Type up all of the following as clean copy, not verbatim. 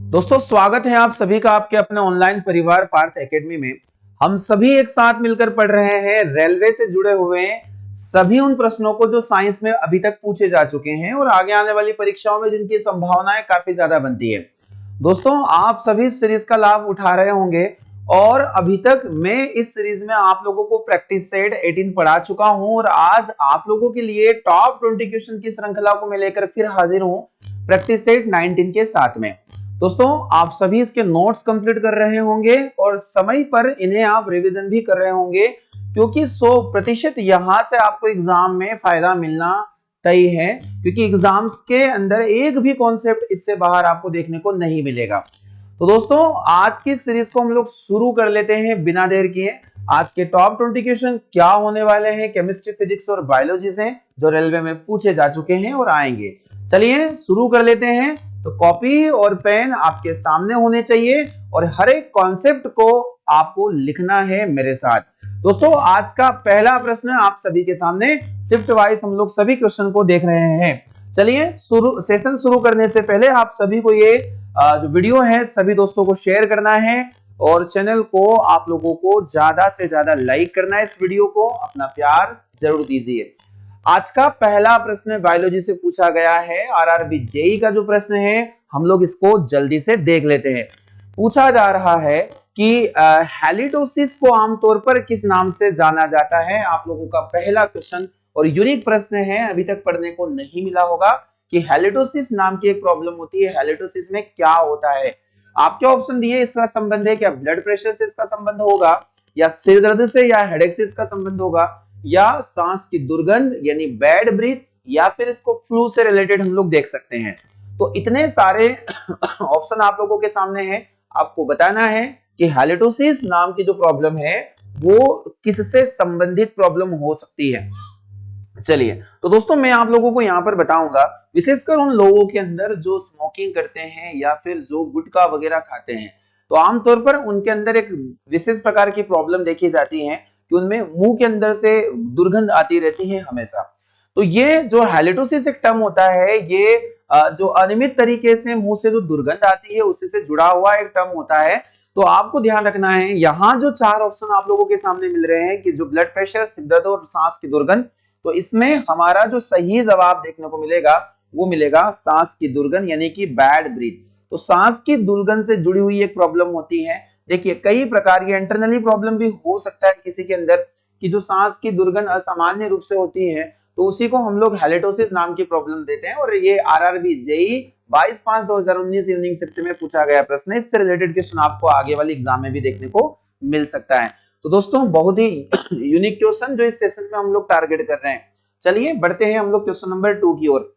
दोस्तों स्वागत है आप सभी का आपके अपने ऑनलाइन परिवार पार्थ एकेडमी में। हम सभी एक साथ मिलकर पढ़ रहे हैं रेलवे से जुड़े हुए सभी उन प्रश्नों को जो साइंस में अभी तक पूछे जा चुके हैं और आगे आने वाली परीक्षाओं में जिनकी संभावनाएं काफी ज्यादा बनती है। दोस्तों आप सभी इस सीरीज का लाभ उठा रहे होंगे और अभी तक मैं इस सीरीज में आप लोगों को प्रैक्टिस सेट 18 पढ़ा चुका हूं और आज आप लोगों के लिए टॉप 20 क्वेश्चन की श्रृंखला को मैं लेकर फिर हाजिर हूं प्रैक्टिस सेट 19 के साथ में। दोस्तों आप सभी इसके नोट्स कंप्लीट कर रहे होंगे और समय पर इन्हें आप रिवीजन भी कर रहे होंगे क्योंकि 100% यहां से आपको एग्जाम में फायदा मिलना तय है, क्योंकि एग्जाम्स के अंदर एक भी कॉन्सेप्ट इससे बाहर आपको देखने को नहीं मिलेगा। तो दोस्तों आज की सीरीज को हम लोग शुरू कर लेते हैं बिना देर किए। आज के टॉप 20 क्वेश्चन क्या होने वाले हैं केमिस्ट्री, फिजिक्स और बायोलॉजी से, जो रेलवे में पूछे जा चुके हैं और आएंगे। चलिए शुरू कर लेते हैं। तो कॉपी और पेन आपके सामने होने चाहिए और हर एक कॉन्सेप्ट को आपको लिखना है मेरे साथ। दोस्तों आज का पहला प्रश्न आप सभी के सामने, शिफ्ट वाइज हम लोग सभी क्वेश्चन को देख रहे हैं। चलिए सेशन शुरू करने से पहले आप सभी को ये जो वीडियो है सभी दोस्तों को शेयर करना है और चैनल को आप लोगों को ज्यादा से ज्यादा लाइक करना है। इस वीडियो को अपना प्यार जरूर दीजिए। आज का पहला प्रश्न बायोलॉजी से पूछा गया है, आरआरबी जेई का जो प्रश्न है हम लोग इसको जल्दी से देख लेते हैं। पूछा जा रहा है कि हैलिटोसिस को आमतौर पर किस नाम से जाना जाता है। आप लोगों का पहला क्वेश्चन और यूनिक प्रश्न है, अभी तक पढ़ने को नहीं मिला होगा कि हैलिटोसिस नाम की एक प्रॉब्लम होती है, हैलिटोसिस में क्या होता है। आपके ऑप्शन दिए, इसका संबंध है क्या ब्लड प्रेशर से इसका संबंध होगा, या सिर दर्द से या हेडेक से इसका संबंध होगा, या सांस की दुर्गंध यानी बैड ब्रीथ, या फिर इसको फ्लू से रिलेटेड हम लोग देख सकते हैं। तो इतने सारे ऑप्शन आप लोगों के सामने हैं, आपको बताना है कि हैलिटोसिस नाम की जो प्रॉब्लम है वो किससे संबंधित प्रॉब्लम हो सकती है। चलिए तो दोस्तों मैं आप लोगों को यहाँ पर बताऊंगा, विशेषकर उन लोगों के अंदर जो स्मोकिंग करते हैं या फिर जो गुटखा वगैरह खाते हैं, तो आमतौर पर उनके अंदर एक विशेष प्रकार की प्रॉब्लम देखी जाती है कि उनमें मुंह के अंदर से दुर्गंध आती रहती है हमेशा। तो ये जो हैलिटोसिस एक टर्म होता है, ये जो अनियमित तरीके से मुंह से जो दुर्गंध आती है उसी से जुड़ा हुआ एक टर्म होता है। तो आपको ध्यान रखना है, यहाँ जो चार ऑप्शन आप लोगों के सामने मिल रहे हैं कि जो ब्लड प्रेशर, सिर दर्द और सांस की दुर्गंध, तो इसमें हमारा जो सही जवाब देखने को मिलेगा वो मिलेगा सांस की दुर्गंध यानी कि बैड ब्रीथ। तो सांस की दुर्गंध से जुड़ी हुई एक प्रॉब्लम होती है। देखिए कई प्रकार की इंटरनली प्रॉब्लम भी हो सकता है किसी के अंदर कि जो सांस की दुर्गंध असामान्य रूप से होती है, तो उसी को हम लोग हैलिटोसिस नाम की प्रॉब्लम देते हैं। और ये आरआरबी जेई 22/5/2019 इवनिंग शिफ्ट में पूछा गया प्रश्न है। इससे रिलेटेड क्वेश्चन आपको आगे वाली एग्जाम में भी देखने को मिल सकता है। तो दोस्तों बहुत ही यूनिक क्वेश्चन जो इस सेशन में हम लोग टारगेट कर रहे हैं। चलिए बढ़ते हैं हम लोग क्वेश्चन नंबर 2 की ओर।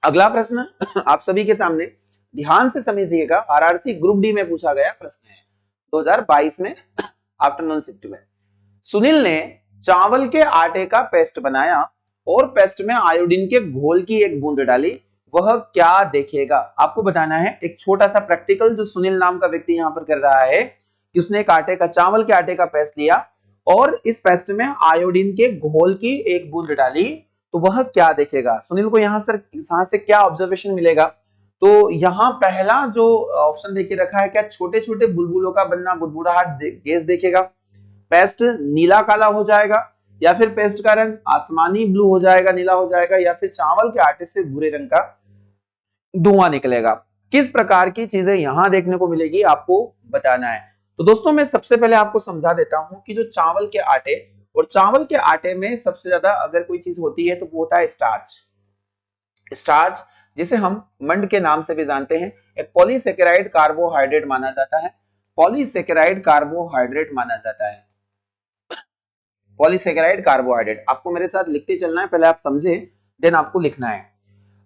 अगला प्रश्न आप सभी के सामने ध्यान से समझिएगा, आरआरसी ग्रुप डी में पूछा गया प्रश्न है 2022 में आफ्टरनून शिफ्ट में। सुनील ने चावल के आटे का पेस्ट बनाया और पेस्ट में आयोडीन के घोल की एक बूंद डाली, वह क्या देखेगा। आपको बताना है एक छोटा सा प्रैक्टिकल जो सुनील नाम का व्यक्ति यहां पर कर रहा है कि उसने एक चावल के आटे का पेस्ट लिया और इस पेस्ट में आयोडीन के घोल की एक बूंद डाली, तो वह क्या देखेगा। सुनील को यहाँ से क्या ऑब्जर्वेशन मिलेगा। तो यहाँ पहला जो ऑप्शन देके रखा है, क्या छोटे छोटे बुलबुलों का बनना, बुदबुदाहट गैस देखेगा, पेस्ट नीला काला हो जाएगा, या फिर पेस्ट का रंग आसमानी ब्लू हो जाएगा, नीला हो जाएगा, या फिर चावल के आटे से भूरे रंग का धुआं निकलेगा। किस प्रकार की चीजें यहां देखने को मिलेगी आपको बताना है। तो दोस्तों मैं सबसे पहले आपको समझा देता हूं कि जो चावल के आटे, और चावल के आटे में सबसे ज्यादा अगर कोई चीज होती है तो वो होता है स्टार्च। स्टार्च जिसे हम मंड के नाम से भी जानते हैं, एक पॉलीसेकेराइड कार्बोहाइड्रेट माना जाता है। पॉलीसेकेराइड कार्बोहाइड्रेट माना जाता है। पॉलीसेकेराइड कार्बोहाइड्रेट आपको मेरे साथ लिखते चलना है, पहले आप समझे देन आपको लिखना है।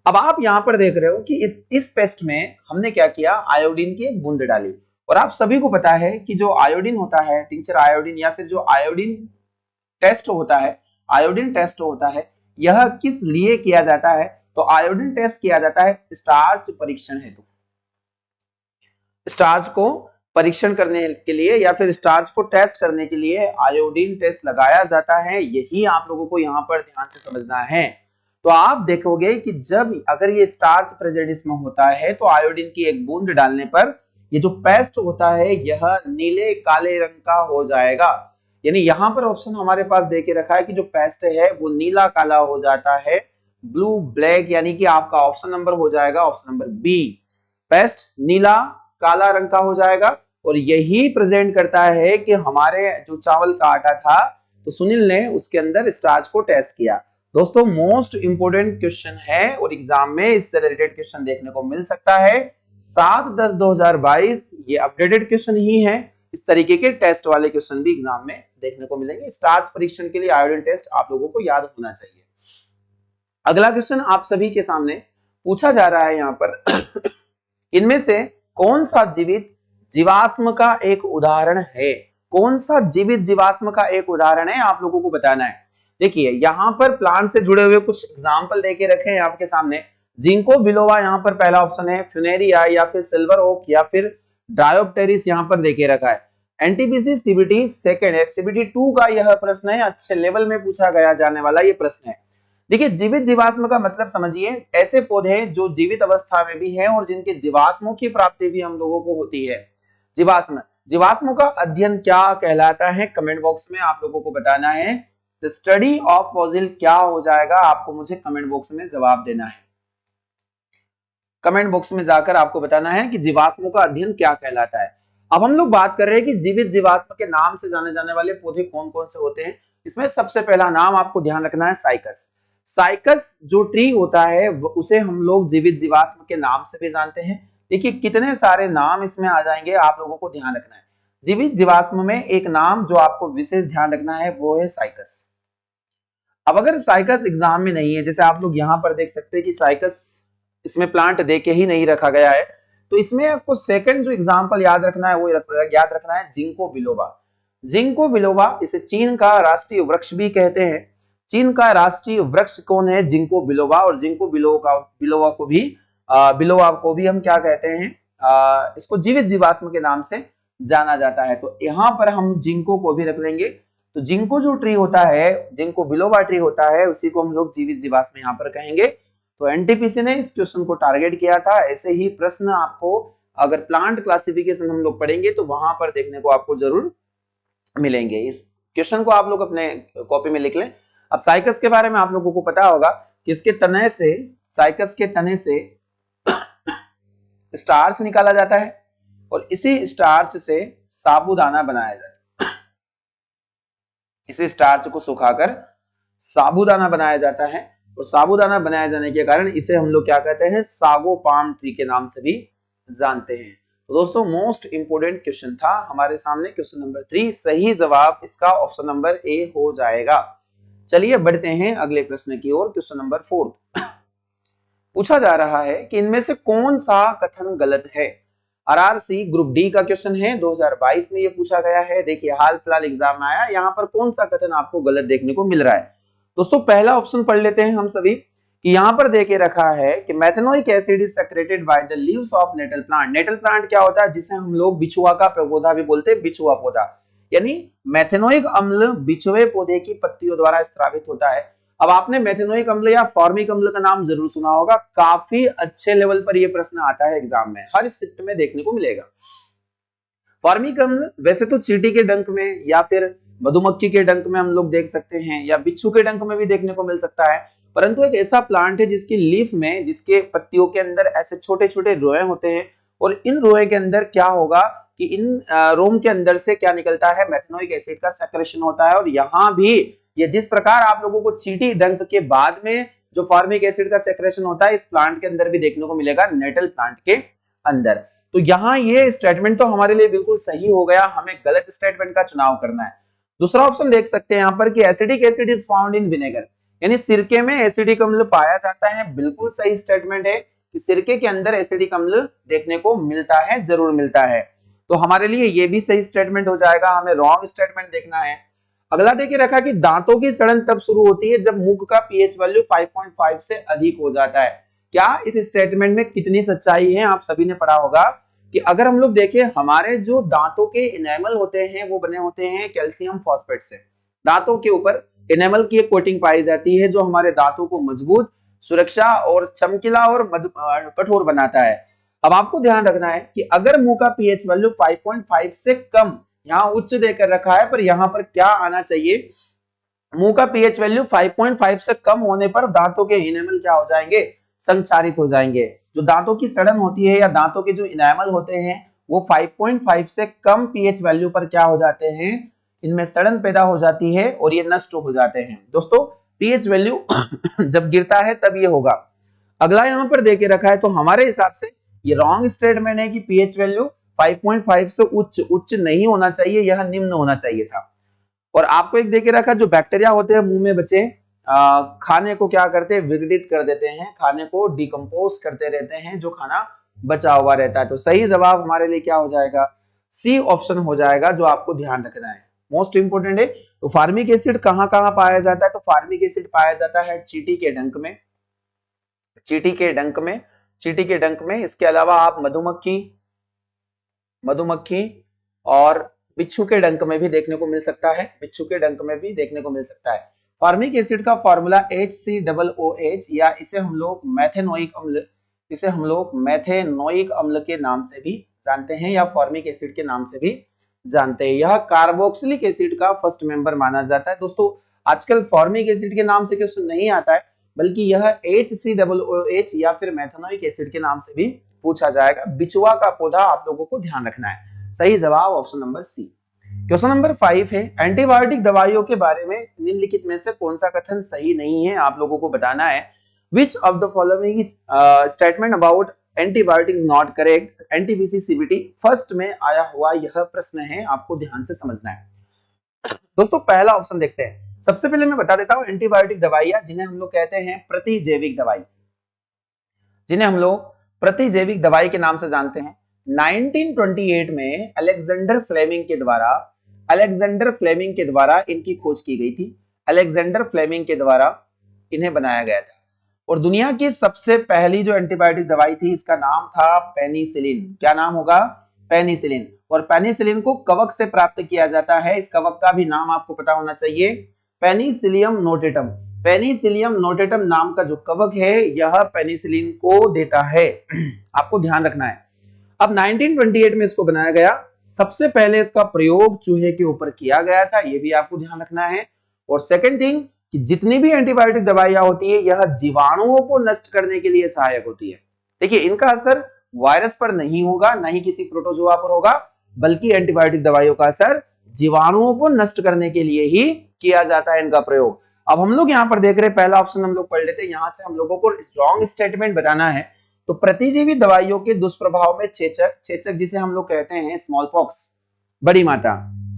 अब आप यहां पर देख रहे हो कि इस पेस्ट में हमने क्या किया, आयोडीन की एक बूंद डाली। और आप सभी को पता है कि जो आयोडीन होता है, टिंचर आयोडीन या फिर जो आयोडीन टेस्ट होता है, आयोडीन टेस्ट होता है, यह किस लिए किया जाता है। तो आयोडीन टेस्ट किया जाता है स्टार्च परीक्षण हेतु। स्टार्च को परीक्षण करने के लिए या फिर स्टार्च को टेस्ट करने के लिए आयोडीन टेस्ट लगाया जाता है। यही आप लोगों को यहां पर ध्यान से समझना है। तो आप देखोगे कि जब अगर ये स्टार्च प्रेजेंट इसमें होता है तो आयोडीन की एक बूंद डालने पर ये जो पेस्ट होता है यह नीले काले रंग का हो जाएगा। यानी यहाँ पर ऑप्शन हमारे पास दे के रखा है कि जो पेस्ट है वो नीला काला हो जाता है, ब्लू ब्लैक, यानी कि आपका ऑप्शन नंबर हो जाएगा ऑप्शन नंबर बी, पेस्ट नीला काला रंग का हो जाएगा। और यही प्रेजेंट करता है कि हमारे जो चावल का आटा था तो सुनील ने उसके अंदर स्टार्च को टेस्ट किया। दोस्तों मोस्ट इंपोर्टेंट क्वेश्चन है और एग्जाम में इससे रिलेटेड क्वेश्चन देखने को मिल सकता है 7/10/2022। ये अपडेटेड क्वेश्चन ही है, इस तरीके के टेस्ट वाले क्वेश्चन भी एग्जाम में देखने को मिलेंगे। स्टार्च परीक्षण के लिए आयोडीन टेस्ट आप लोगों को याद होना चाहिए। अगला क्वेश्चन आप सभी के सामने पूछा जा रहा है यहाँ पर इनमें से कौन सा जीवित जीवाश्म का एक उदाहरण है? कौन सा जीवित जीवाश्म का एक उदाहरण है आप लोगों को बताना है। देखिए यहाँ पर प्लांट से जुड़े हुए कुछ एग्जाम्पल देके रखे हैं आपके सामने। जिंको बिलोवा यहाँ पर पहला ऑप्शन है, फ्यूनेरिया या फिर सिल्वर ओक या फिर डायोप्टेरिस यहाँ पर देके रखा है। एनटीपीसी सीबीटी सेकंड है, सीबीटी 2 का यह प्रश्न है, अच्छे लेवल में पूछा गया जाने वाला ये प्रश्न है। देखिए जीवित जीवाश्म का मतलब समझिए ऐसे पौधे जो जीवित अवस्था में भी हैं और जिनके जीवाश्मों की प्राप्ति भी हम लोगों को होती है। जीवाश्म, जीवाश्मों का अध्ययन क्या कहलाता है? कमेंट बॉक्स में आप लोगों को बताना है। द स्टडी ऑफ फॉसिल क्या हो जाएगा, आपको मुझे कमेंट बॉक्स में जवाब देना है। कमेंट बॉक्स में जाकर आपको बताना है कि जीवाश्मों का अध्ययन क्या कहलाता है। अब हम लोग बात कर रहे हैं कि जीवित जीवाश्म के नाम से जाने जाने वाले पौधे कौन कौन से होते हैं। इसमें सबसे पहला नाम आपको ध्यान रखना है साइकस। साइकस जो ट्री होता है उसे हम लोग जीवित जीवाश्म के नाम से भी जानते हैं। देखिए कितने सारे नाम इसमें आ जाएंगे, आप लोगों को ध्यान रखना है। जीवित जीवाश्म में एक नाम जो आपको विशेष ध्यान रखना है वो है साइकस। अब अगर साइकस एग्जाम में नहीं है, जैसे आप लोग यहाँ पर देख सकते हैं कि साइकस इसमें प्लांट देके ही नहीं रखा गया है, तो इसमें आपको सेकंड जो एग्जाम्पल याद रखना है वो याद रखना है जिंको बिलोबा। जिंको बिलोबा, इसे चीन का राष्ट्रीय वृक्ष भी कहते हैं। चीन का राष्ट्रीय वृक्ष कौन है? Ginkgo biloba. और जिंको बिलोबा को भी हम क्या कहते हैं? इसको जीवित जीवाश्म के नाम से जाना जाता है। तो यहाँ पर हम जिंको को भी रख लेंगे। तो जिंको जो ट्री होता है, जिंको बिलोबा ट्री होता है, उसी को हम लोग जीवित जीवाश्म यहाँ पर कहेंगे। तो एनटीपीसी ने इस क्वेश्चन को टारगेट किया था। ऐसे ही प्रश्न आपको अगर प्लांट क्लासिफिकेशन हम लोग पढ़ेंगे तो वहां पर देखने को आपको जरूर मिलेंगे। इस क्वेश्चन को आप लोग अपने कॉपी में लिख लें। अब साइकस के बारे में आप लोगों को पता होगा कि इसके तने से, साइकस के तने से स्टार्च निकाला जाता है और इसी स्टार्च से साबूदाना बनाया जाता है। इसी स्टार्च को सुखाकर साबूदाना बनाया जाता है और साबूदाना बनाए जाने के कारण इसे हम लोग क्या कहते हैं? सागो पाम ट्री के नाम से भी जानते हैं। तो दोस्तों मोस्ट इंपोर्टेंट क्वेश्चन था हमारे सामने, क्वेश्चन नंबर 3। सही जवाब इसका ऑप्शन नंबर ए हो जाएगा। चलिए बढ़ते हैं अगले प्रश्न की ओर। क्वेश्चन नंबर 4 पूछा जा रहा है कि इनमें से कौन सा कथन गलत है? आरआरसी ग्रुप डी का क्वेश्चन है, 2022 में ये पूछा गया है। देखिए हाल फिलहाल एग्जाम में आया, यहाँ पर कौन सा कथन आपको गलत देखने को मिल रहा है? दोस्तों पहला ऑप्शन पढ़ लेते हैं हम सभी कि यहाँ पर देके रखा है कि methanoic acid is secreted by the leaves of nettle plant. Nettle plant क्या होता है? जिसे हम लोग बिछुआ का पौधा भी बोलते हैं, बिछुआ पौधा। यानी मेथेनोइक अम्ल बिछुए पौधे की पत्तियों द्वारा स्रावित होता है। अब आपने मेथेनोइक अम्ल या फॉर्मिक अम्ल का नाम जरूर सुना होगा, काफी अच्छे लेवल पर यह प्रश्न आता है एग्जाम में, हर शिफ्ट में देखने को मिलेगा। फॉर्मिक अम्ल वैसे तो चींटी के डंक में या फिर मधुमक्खी के डंक में हम लोग देख सकते हैं या बिच्छू के डंक में भी देखने को मिल सकता है, परंतु एक ऐसा प्लांट है जिसकी लीफ में, जिसके पत्तियों के अंदर ऐसे छोटे छोटे रोए होते हैं और इन रोए के अंदर क्या होगा कि इन रोम के अंदर से क्या निकलता है? मेथेनोइक एसिड का सेक्रेशन होता है। और यहाँ भी ये जिस प्रकार आप लोगों को चींटी डंक के बाद में जो फॉर्मिक एसिड का सेक्रेशन होता है, इस प्लांट के अंदर भी देखने को मिलेगा, नेटल प्लांट के अंदर। तो यहाँ ये स्टेटमेंट तो हमारे लिए बिल्कुल सही हो गया, हमें गलत स्टेटमेंट का चुनाव करना है। दूसरा ऑप्शन देख सकते हैं यहाँ पर कि acidic acid is found in vinegar, यानी सिरके में एसिडिक अम्ल पाया जाता है। बिल्कुल सही स्टेटमेंट है कि सिरके के अंदर एसिडिक अम्ल देखने को मिलता है, जरूर मिलता है। तो हमारे लिए ये भी सही स्टेटमेंट हो जाएगा, हमें रॉन्ग स्टेटमेंट देखना है। अगला देखिए रखा कि दांतों की सड़न तब शुरू होती है जब मुख का पीएच वैल्यू 5.5 से अधिक हो जाता है। क्या इस स्टेटमेंट में कितनी सच्चाई है? आप सभी ने पढ़ा होगा कि अगर हम लोग देखें, हमारे जो दांतों के इनेमल होते हैं वो बने होते हैं कैल्शियम फॉस्फेट से। दांतों के ऊपर एनेमल की एक कोटिंग पाई जाती है जो हमारे दांतों को मजबूत, सुरक्षा और चमकीला और कठोर बनाता है। अब आपको ध्यान रखना है कि अगर मुंह का पीएच वैल्यू 5.5 से कम, यहाँ उच्च देकर रखा है पर यहाँ पर क्या आना चाहिए, मुंह का पीएच वैल्यू 5.5 से कम होने पर दांतों के इनेमल क्या हो जाएंगे, संक्षारित हो जाएंगे। जो दांतों की सड़न होती है या दांतों के जो इनेमल होते हैं वो 5.5 से कम पीएच वैल्यू पर क्या हो जाते हैं, इनमें सड़न पैदा हो जाती है और ये नष्ट हो जाते हैं। दोस्तों पीएच वैल्यू जब गिरता है तब ये होगा। अगला यहाँ पर देके रखा है तो हमारे हिसाब से ये रॉन्ग स्टेटमेंट है कि पीएच वैल्यू 5.5 से उच्च नहीं होना चाहिए, यह निम्न होना चाहिए था। और आपको एक देके रखा, जो बैक्टीरिया होते हैं मुंह में बचे खाने को क्या करते हैं, विघटित कर देते हैं, खाने को डिकम्पोज करते रहते हैं, जो खाना बचा हुआ रहता है। तो सही जवाब हमारे लिए क्या हो जाएगा, सी ऑप्शन हो जाएगा, जो आपको ध्यान रखना है, मोस्ट इंपोर्टेंट है। तो फार्मिक एसिड कहां कहां पाया जाता है, तो फार्मिक एसिड पाया जाता है चींटी के डंक में, चींटी के डंक में, चींटी के डंक में। इसके अलावा आप मधुमक्खी और बिच्छू के डंक में भी देखने को मिल सकता है, बिच्छू के डंक में भी देखने को मिल सकता है। फार्मिक एसिड का फॉर्मूला HCOOH या इसे हम लोग मैथेनोइक अम्ल के नाम से भी जानते हैं या फॉर्मिक एसिड के नाम से भी जानते हैं। यह कार्बोक्सिलिक एसिड का फर्स्ट मेंबर माना जाता है। दोस्तों आजकल फॉर्मिक एसिड के नाम से क्वेश्चन नहीं आता है, बल्कि यह HCOOH या फिर मैथेनोइक एसिड के नाम से भी पूछा जाएगा। बिचुआ का पौधा आप लोगों को ध्यान रखना है। सही जवाब option number C. Question number 5 है, एंटीबायोटिक दवाइयों के बारे में निम्नलिखित में से कौन सा कथन सही नहीं है, आप लोगों को बताना है। Which of the following statement about antibiotic is not correct, NTPC CBT first में आया हुआ यह प्रश्न है, आपको ध्यान से समझना है। दोस्तों पहला ऑप्शन देखते हैं। सबसे पहले मैं बता देता हूं, एंटीबायोटिक दवाइयां जिन्हें हम लोग कहते हैं प्रतिजैविक दवाई, जिन्हें हम लोग प्रतिजैविक दवाई के नाम से जानते हैं। 1928 में अलेक्जेंडर फ्लेमिंग के द्वारा इनकी खोज की गई थी। अलेक्जेंडर फ्लेमिंग के द्वारा इन्हें बनाया गया था। और दुनिया की सबसे पहली जो एंटीबायोटिक दवाई थी इसका नाम था पेनिसिलिन। क्या नाम होगा, पेनिसिलिन। और पेनिसिलिन को कवक से प्राप्त किया जाता है। इस कवक का भी नाम आपको पता होना चाहिए, पेनिसिलियम नोटेटम। पेनिसिलियम नोटेटम नाम का जो कवक है यह पेनिसिलिन को देता है, आपको ध्यान रखना है। अब 1928 में इसको बनाया गया। सबसे पहले इसका प्रयोग चूहे के ऊपर किया गया था, यह भी आपको ध्यान रखना है। और सेकंड थिंग कि जितनी भी एंटीबायोटिक दवाइयां होती है यह जीवाणुओं को नष्ट करने के लिए सहायक होती है। देखिए इनका असर वायरस पर नहीं होगा, ना ही किसी प्रोटोजोआ पर होगा, बल्कि एंटीबायोटिक दवाइयों का असर जीवाणुओं को नष्ट करने के लिए ही किया जाता है इनका प्रयोग। अब हम लोग यहाँ पर देख रहे हैं, पहला ऑप्शन हम लोग पढ़ लेते हैं। यहां से हम लोगों को रॉन्ग स्टेटमेंट बताना है। तो प्रतिजीवी दवाइयों के दुष्प्रभाव में चेचक जिसे हम लोग कहते हैं स्मॉल पॉक्स, बड़ी माता,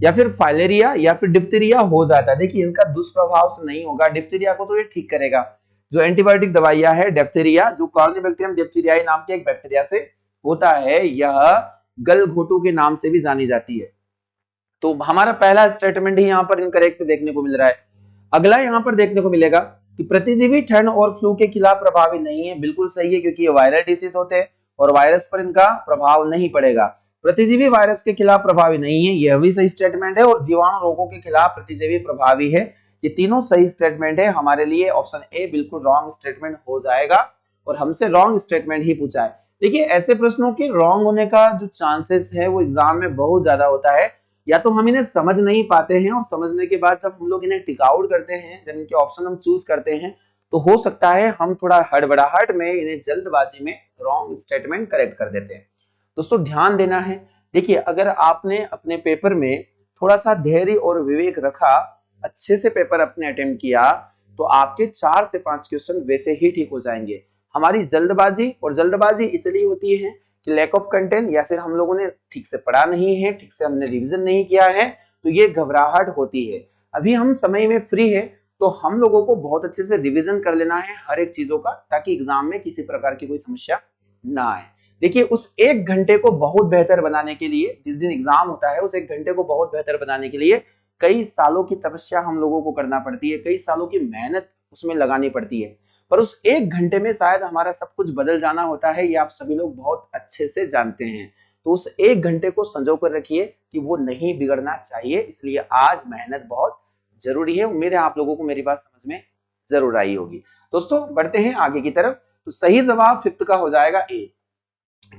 या फिर फाइलेरिया या फिर डिप्थीरिया हो जाता है। देखिए इसका दुष्प्रभाव से नहीं होगा, डिप्थीरिया को तो ये ठीक करेगा। जो एंटीबायोटिक दवाइयां है, डिप्थीरिया जो कॉर्निबैक्टीरियम डिप्थीरियाई नाम के एक बैक्टीरिया से होता है, यह गलघोटू के नाम से भी जानी जाती है। तो हमारा पहला स्टेटमेंट ही यहाँ पर इनकरेक्ट देखने को मिल रहा है। अगला यहाँ पर देखने को मिलेगा कि प्रतिजीवी ठंड और फ्लू के खिलाफ प्रभावी नहीं है। बिल्कुल सही है, क्योंकि ये वायरल डिसीज होते हैं और वायरस पर इनका प्रभाव नहीं पड़ेगा। प्रतिजीवी वायरस के खिलाफ प्रभावी नहीं है, यह भी सही स्टेटमेंट है। और जीवाणु रोगों के खिलाफ प्रतिजीवी प्रभावी है। ये तीनों सही स्टेटमेंट है हमारे लिए। ऑप्शन ए बिल्कुल रॉन्ग स्टेटमेंट हो जाएगा और हमसे रॉन्ग स्टेटमेंट ही पूछा है। देखिए ऐसे प्रश्नों के रॉन्ग होने का जो चांसेस है वो एग्जाम में बहुत ज्यादा होता है। या तो हम इन्हें समझ नहीं पाते हैं और समझने के बाद जब हम लोग इन्हें टिक आउट करते हैं, जब इनके ऑप्शन हम चूज करते हैं, तो हो सकता है हम थोड़ा हड़बड़ाहट में इन्हें जल्दबाजी में रॉन्ग स्टेटमेंट करेक्ट कर देते हैं। दोस्तों ध्यान देना है। देखिए अगर आपने अपने पेपर में थोड़ा सा धैर्य और विवेक रखा, अच्छे से पेपर अपने अटेम्प्ट किया, तो आपके 4 से 5 क्वेश्चन वैसे ही ठीक हो जाएंगे। हमारी जल्दबाजी, और जल्दबाजी इसलिए होती है कि लैक ऑफ कंटेंट, या फिर हम लोगों ने ठीक से पढ़ा नहीं है, ठीक से हमने रिवीजन नहीं किया है, तो ये घबराहट होती है। अभी हम समय में फ्री है तो हम लोगों को बहुत अच्छे से रिवीजन कर लेना है हर एक चीजों का, ताकि एग्जाम में किसी प्रकार की कोई समस्या ना आए। देखिए उस 1 घंटे को बहुत बेहतर बनाने के लिए, जिस दिन एग्जाम होता है उस 1 घंटे को बहुत बेहतर बनाने के लिए कई सालों की तपस्या हम लोगों को करना पड़ती है, कई सालों की मेहनत उसमें लगानी पड़ती है। पर उस 1 घंटे में शायद हमारा सब कुछ बदल जाना होता है, ये आप सभी लोग बहुत अच्छे से जानते हैं। तो उस 1 घंटे को संजो कर रखिए कि वो नहीं बिगड़ना चाहिए, इसलिए आज मेहनत बहुत जरूरी है। उम्मीद है आप लोगों को मेरी बात समझ में जरूर आई होगी। दोस्तों बढ़ते हैं आगे की तरफ। तो सही जवाब फिफ्थ का हो जाएगा ए।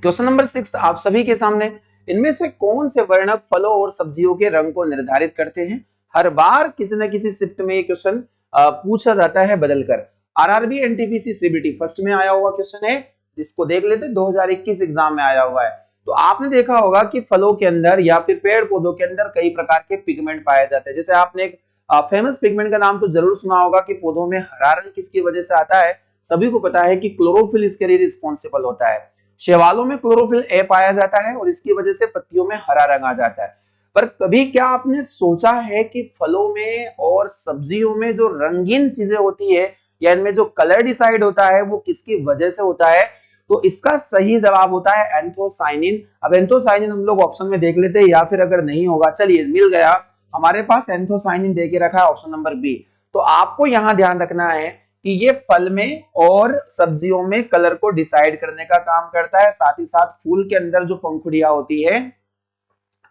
क्वेश्चन नंबर 6 आप सभी के सामने, इनमें से कौन से वर्णक फलों और सब्जियों के रंग को निर्धारित करते हैं? हर बार किसी न किसी शिफ्ट में ये क्वेश्चन पूछा जाता है बदलकर। आरआरबी एनटीपीसी सीबीटी फर्स्ट में आया हुआ क्वेश्चन है, जिसको देख लेते 2021 एग्जाम में आया हुआ है। तो आपने देखा होगा कि फलों के अंदर या फिर पेड़ पौधों के अंदर कई प्रकार के पिगमेंट पाए जाते हैं। जैसे आपने एक फेमस पिगमेंट का नाम तो जरूर सुना होगा कि पौधों में हरा रंग किसकी वजह से आता है। सभी को पता है कि क्लोरोफिल इसके लिए रिस्पॉन्सिबल होता है। शैवालों में क्लोरोफिल ए पाया जाता है और इसकी वजह से पत्तियों में हरा रंग आ जाता है। पर कभी क्या आपने सोचा है कि फलों में और सब्जियों में जो रंगीन चीजें होती है या इनमें जो कलर डिसाइड होता है वो किसकी वजह से होता है? तो इसका सही जवाब होता है एंथोसाइनिन। अब एंथोसाइनिन हम लोग ऑप्शन में देख लेते हैं, या फिर अगर नहीं होगा, चलिए मिल गया हमारे पास, एंथोसाइनिन दे के रखा है ऑप्शन नंबर बी। तो आपको यहां ध्यान रखना है कि ये फल में और सब्जियों में कलर को डिसाइड करने का काम करता है। साथ ही साथ फूल के अंदर जो पंखुड़ियां होती है,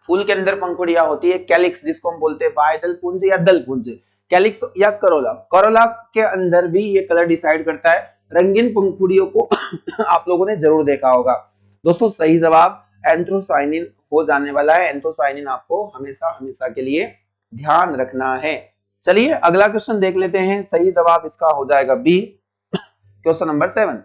फूल के अंदर पंखुड़ियां होती है, कैलिक्स जिसको हम बोलते हैं, बाह्य पुंज या दल पुंज, कैलिक्स या करोला, करोला के अंदर भी ये कलर डिसाइड करता है। रंगीन पंखुड़ियों को आप लोगों ने जरूर देखा होगा। दोस्तों सही जवाब एंथोसाइनिन हो जाने वाला है। एंथोसाइनिन आपको हमेशा हमेशा के लिए ध्यान रखना है। चलिए अगला क्वेश्चन देख लेते हैं। सही जवाब इसका हो जाएगा बी। क्वेश्चन नंबर 7,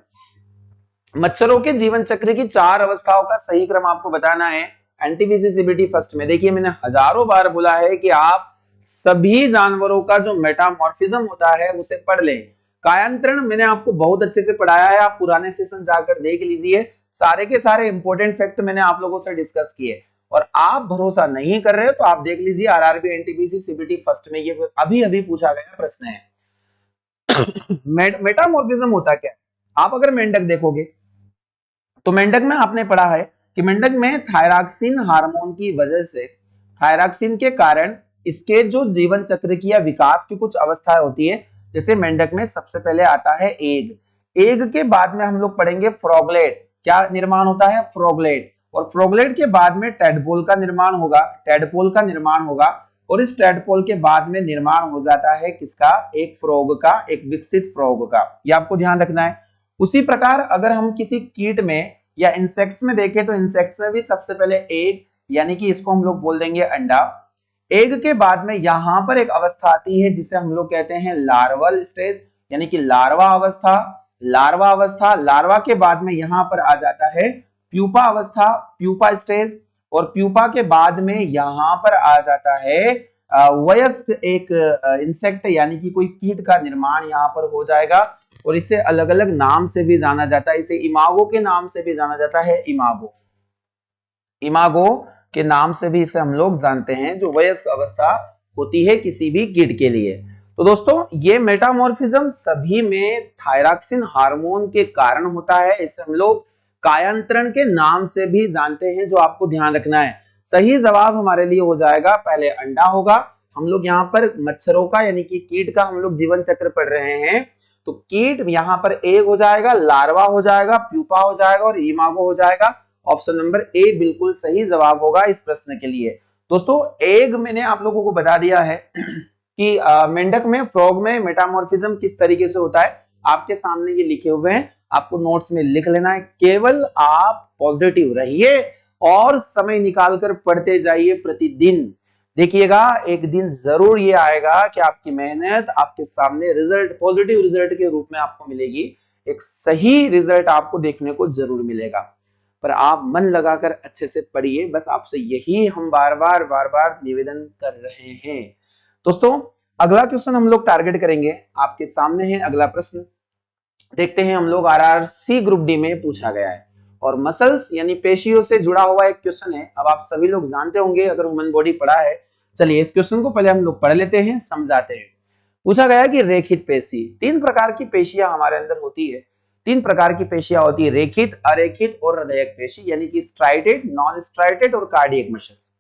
मच्छरों के जीवन चक्र की 4 अवस्थाओं का सही क्रम आपको बताना है। एनटीपीसी सीबीटी फर्स्ट में। देखिए मैंने हजारों बार बोला है कि आप सभी जानवरों का जो मेटामॉर्फिज्म होता है उसे पढ़ लें। कायांतरण मैंने आपको बहुत अच्छे से पढ़ाया है, आप पुराने सेशन जाकर देख लीजिए। सारे के सारे इंपॉर्टेंट फैक्ट मैंने आप लोगों से डिस्कस किए, और आप भरोसा नहीं कर रहे हो तो आप देख लीजिए आरआरबी एनटीपीसी सीबीटी फर्स्ट में ये अभी अभी पूछा गया प्रश्न है। मेटामॉर्फिज्म होता क्या? आप अगर मेंढक देखोगे तो मेंढक में आपने पढ़ा है कि मेंढक में थायरॉक्सिन हार्मोन की वजह से, थायरॉक्सिन के कारण इसके जो जीवन चक्र की या विकास की कुछ अवस्थाएं होती है। जैसे मेंढक में सबसे पहले आता है एग, एग के बाद में हम लोग पढ़ेंगे फ्रॉगलेट। क्या निर्माण होता है? फ्रॉगलेट। और फ्रॉगलेट के बाद में टेडपोल का निर्माण होगा, टेडपोल का निर्माण होगा, और इस टेडपोल के बाद में निर्माण हो जाता है किसका? एक फ्रॉग का, एक विकसित फ्रॉग का। ये आपको ध्यान रखना है। उसी प्रकार अगर हम किसी कीट में या इंसेक्ट्स में देखें तो इंसेक्ट्स में भी सबसे पहले एग, यानी कि इसको हम लोग बोल देंगे अंडा। एग के बाद में यहां पर एक अवस्था आती है जिसे हम लोग कहते हैं लार्वल स्टेज, यानी कि लार्वा अवस्था। लार्वा अवस्था, लार्वा के बाद में यहां पर आ जाता है प्यूपा अवस्था, प्यूपा स्टेज। और प्यूपा के बाद में यहां पर आ जाता है वयस्क एक इंसेक्ट, यानी कि कोई कीट का निर्माण यहां पर हो जाएगा। और इसे अलग अलग नाम से भी जाना जाता है, इसे इमागो के नाम से भी जाना जाता है। इमागो, इमागो के नाम से भी इसे हम लोग जानते हैं, जो वयस्क अवस्था होती है किसी भी कीट के लिए। तो दोस्तों ये मेटामॉर्फिज्म सभी में थायरॉक्सिन हार्मोन के कारण होता है। इसे हम लोग कायांतरण के नाम से भी जानते हैं, जो आपको ध्यान रखना है। सही जवाब हमारे लिए हो जाएगा पहले अंडा होगा। हम लोग यहाँ पर मच्छरों का यानी कि कीट का हम लोग जीवन चक्र पढ़ रहे हैं। तो कीट यहाँ पर एग हो जाएगा, लार्वा हो जाएगा, प्यूपा हो जाएगा और इमागो हो जाएगा। ऑप्शन नंबर ए बिल्कुल सही जवाब होगा इस प्रश्न के लिए। दोस्तों एग मैंने आप लोगों को बता दिया है कि मेंढक में, फ्रॉग में मेटामॉर्फिज्म किस तरीके से होता है। आपके सामने ये लिखे हुए हैं, आपको नोट्स में लिख लेना है। केवल आप पॉजिटिव रहिए और समय निकालकर पढ़ते जाइए प्रतिदिन। देखिएगा एक दिन जरूर ये आएगा कि आपकी मेहनत आपके सामने रिजल्ट, पॉजिटिव रिजल्ट के रूप में आपको मिलेगी। एक सही रिजल्ट आपको देखने को जरूर मिलेगा, पर आप मन लगाकर अच्छे से पढ़िए। बस आपसे यही हम बार बार निवेदन कर रहे हैं। दोस्तों अगला क्वेश्चन हम लोग टारगेट करेंगे, आपके सामने है अगला प्रश्न। देखते हैं हम लोग, आरआरसी ग्रुप डी में पूछा गया है और मसल्स यानी पेशियों से जुड़ा हुआ एक क्वेश्चन है। अब आप सभी लोग जानते होंगे अगर ह्यूमन बॉडी पढ़ा है। चलिए इस क्वेश्चन को पहले हम लोग पढ़ लेते हैं, समझाते हैं। पूछा गया कि रेखित पेशी, 3 प्रकार की पेशियां हमारे अंदर होती है। 3 प्रकार की पेशियां होती है, रेखित, अरेखित और हृदयक पेशी, यानी कि स्ट्राइटेड, नॉन स्ट्राइटेड और कार्डियक मसल्स।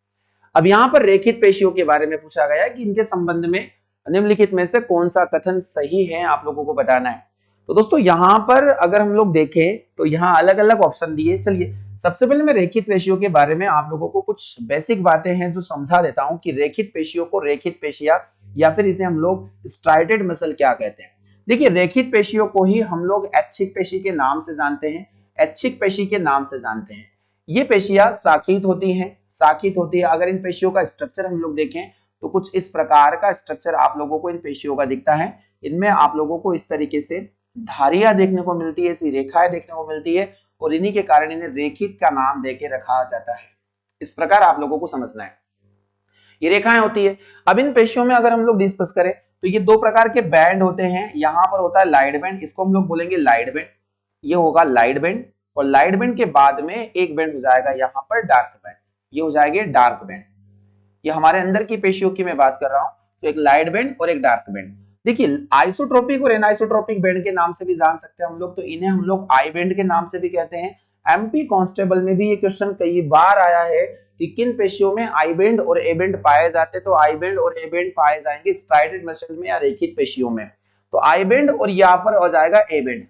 अब यहाँ पर रेखित पेशियों के बारे में पूछा गया है कि इनके संबंध में निम्नलिखित में से कौन सा कथन सही है, आप लोगों को बताना है। तो दोस्तों यहाँ पर अगर हम लोग देखें तो यहाँ अलग अलग ऑप्शन दिए। चलिए सबसे पहले मैं रेखित पेशियों के बारे में आप लोगों को कुछ बेसिक बातें हैं जो समझा देता हूं कि रेखित पेशियों को रेखित पेशियां या फिर इसे हम लोग स्ट्राइटेड मसल क्या कहते हैं। देखिए रेखित पेशियों को ही हम लोग ऐच्छिक पेशी के नाम से जानते हैं, ऐच्छिक पेशी के नाम से जानते हैं। ये पेशियां साकित होती हैं, साकित होती है। अगर इन पेशियों का स्ट्रक्चर हम लोग देखें तो कुछ इस प्रकार का स्ट्रक्चर आप लोगों को इन पेशियों का दिखता है। इनमें आप लोगों को इस तरीके से धारियां देखने को मिलती है, ऐसी रेखाएं देखने को मिलती है और इन्हीं के कारण इन्हें रेखित का नाम देके रखा जाता है। इस प्रकार आप लोगों को समझना है, ये रेखाएं होती है। अब इन पेशियों में अगर हम लोग डिस्कस करें तो ये दो प्रकार के बैंड होते हैं। यहाँ पर होता है लाइट बैंड, इसको हम लोग बोलेंगे लाइट बैंड, ये होगा लाइट बैंड। और लाइट बैंड के बाद में एक बैंड हो जाएगा यहाँ पर डार्क बैंड, ये हो जाएगा डार्क बैंड। ये हमारे अंदर की पेशियों की मैं बात कर रहा हूं, तो एक लाइट बैंड और एक डार्क बैंड। देखिए आइसोट्रोपिक और एनाइसोट्रोपिक बैंड के नाम से भी जान सकते हैं हम लोग, तो इन्हें हम लोग आई बैंड के नाम से भी कहते हैं। एमपी कांस्टेबल में भी ये क्वेश्चन कई बार आया है कि किन पेशियों में आई बैंड और ए बैंड पाए जाते हैं, तो आई बैंड और ए बैंड पाए जाएंगे स्ट्राइटेड मसल में या रेखित पेशियों में। तो आई बैंड और यहाँ पर हो जाएगा ए बैंड,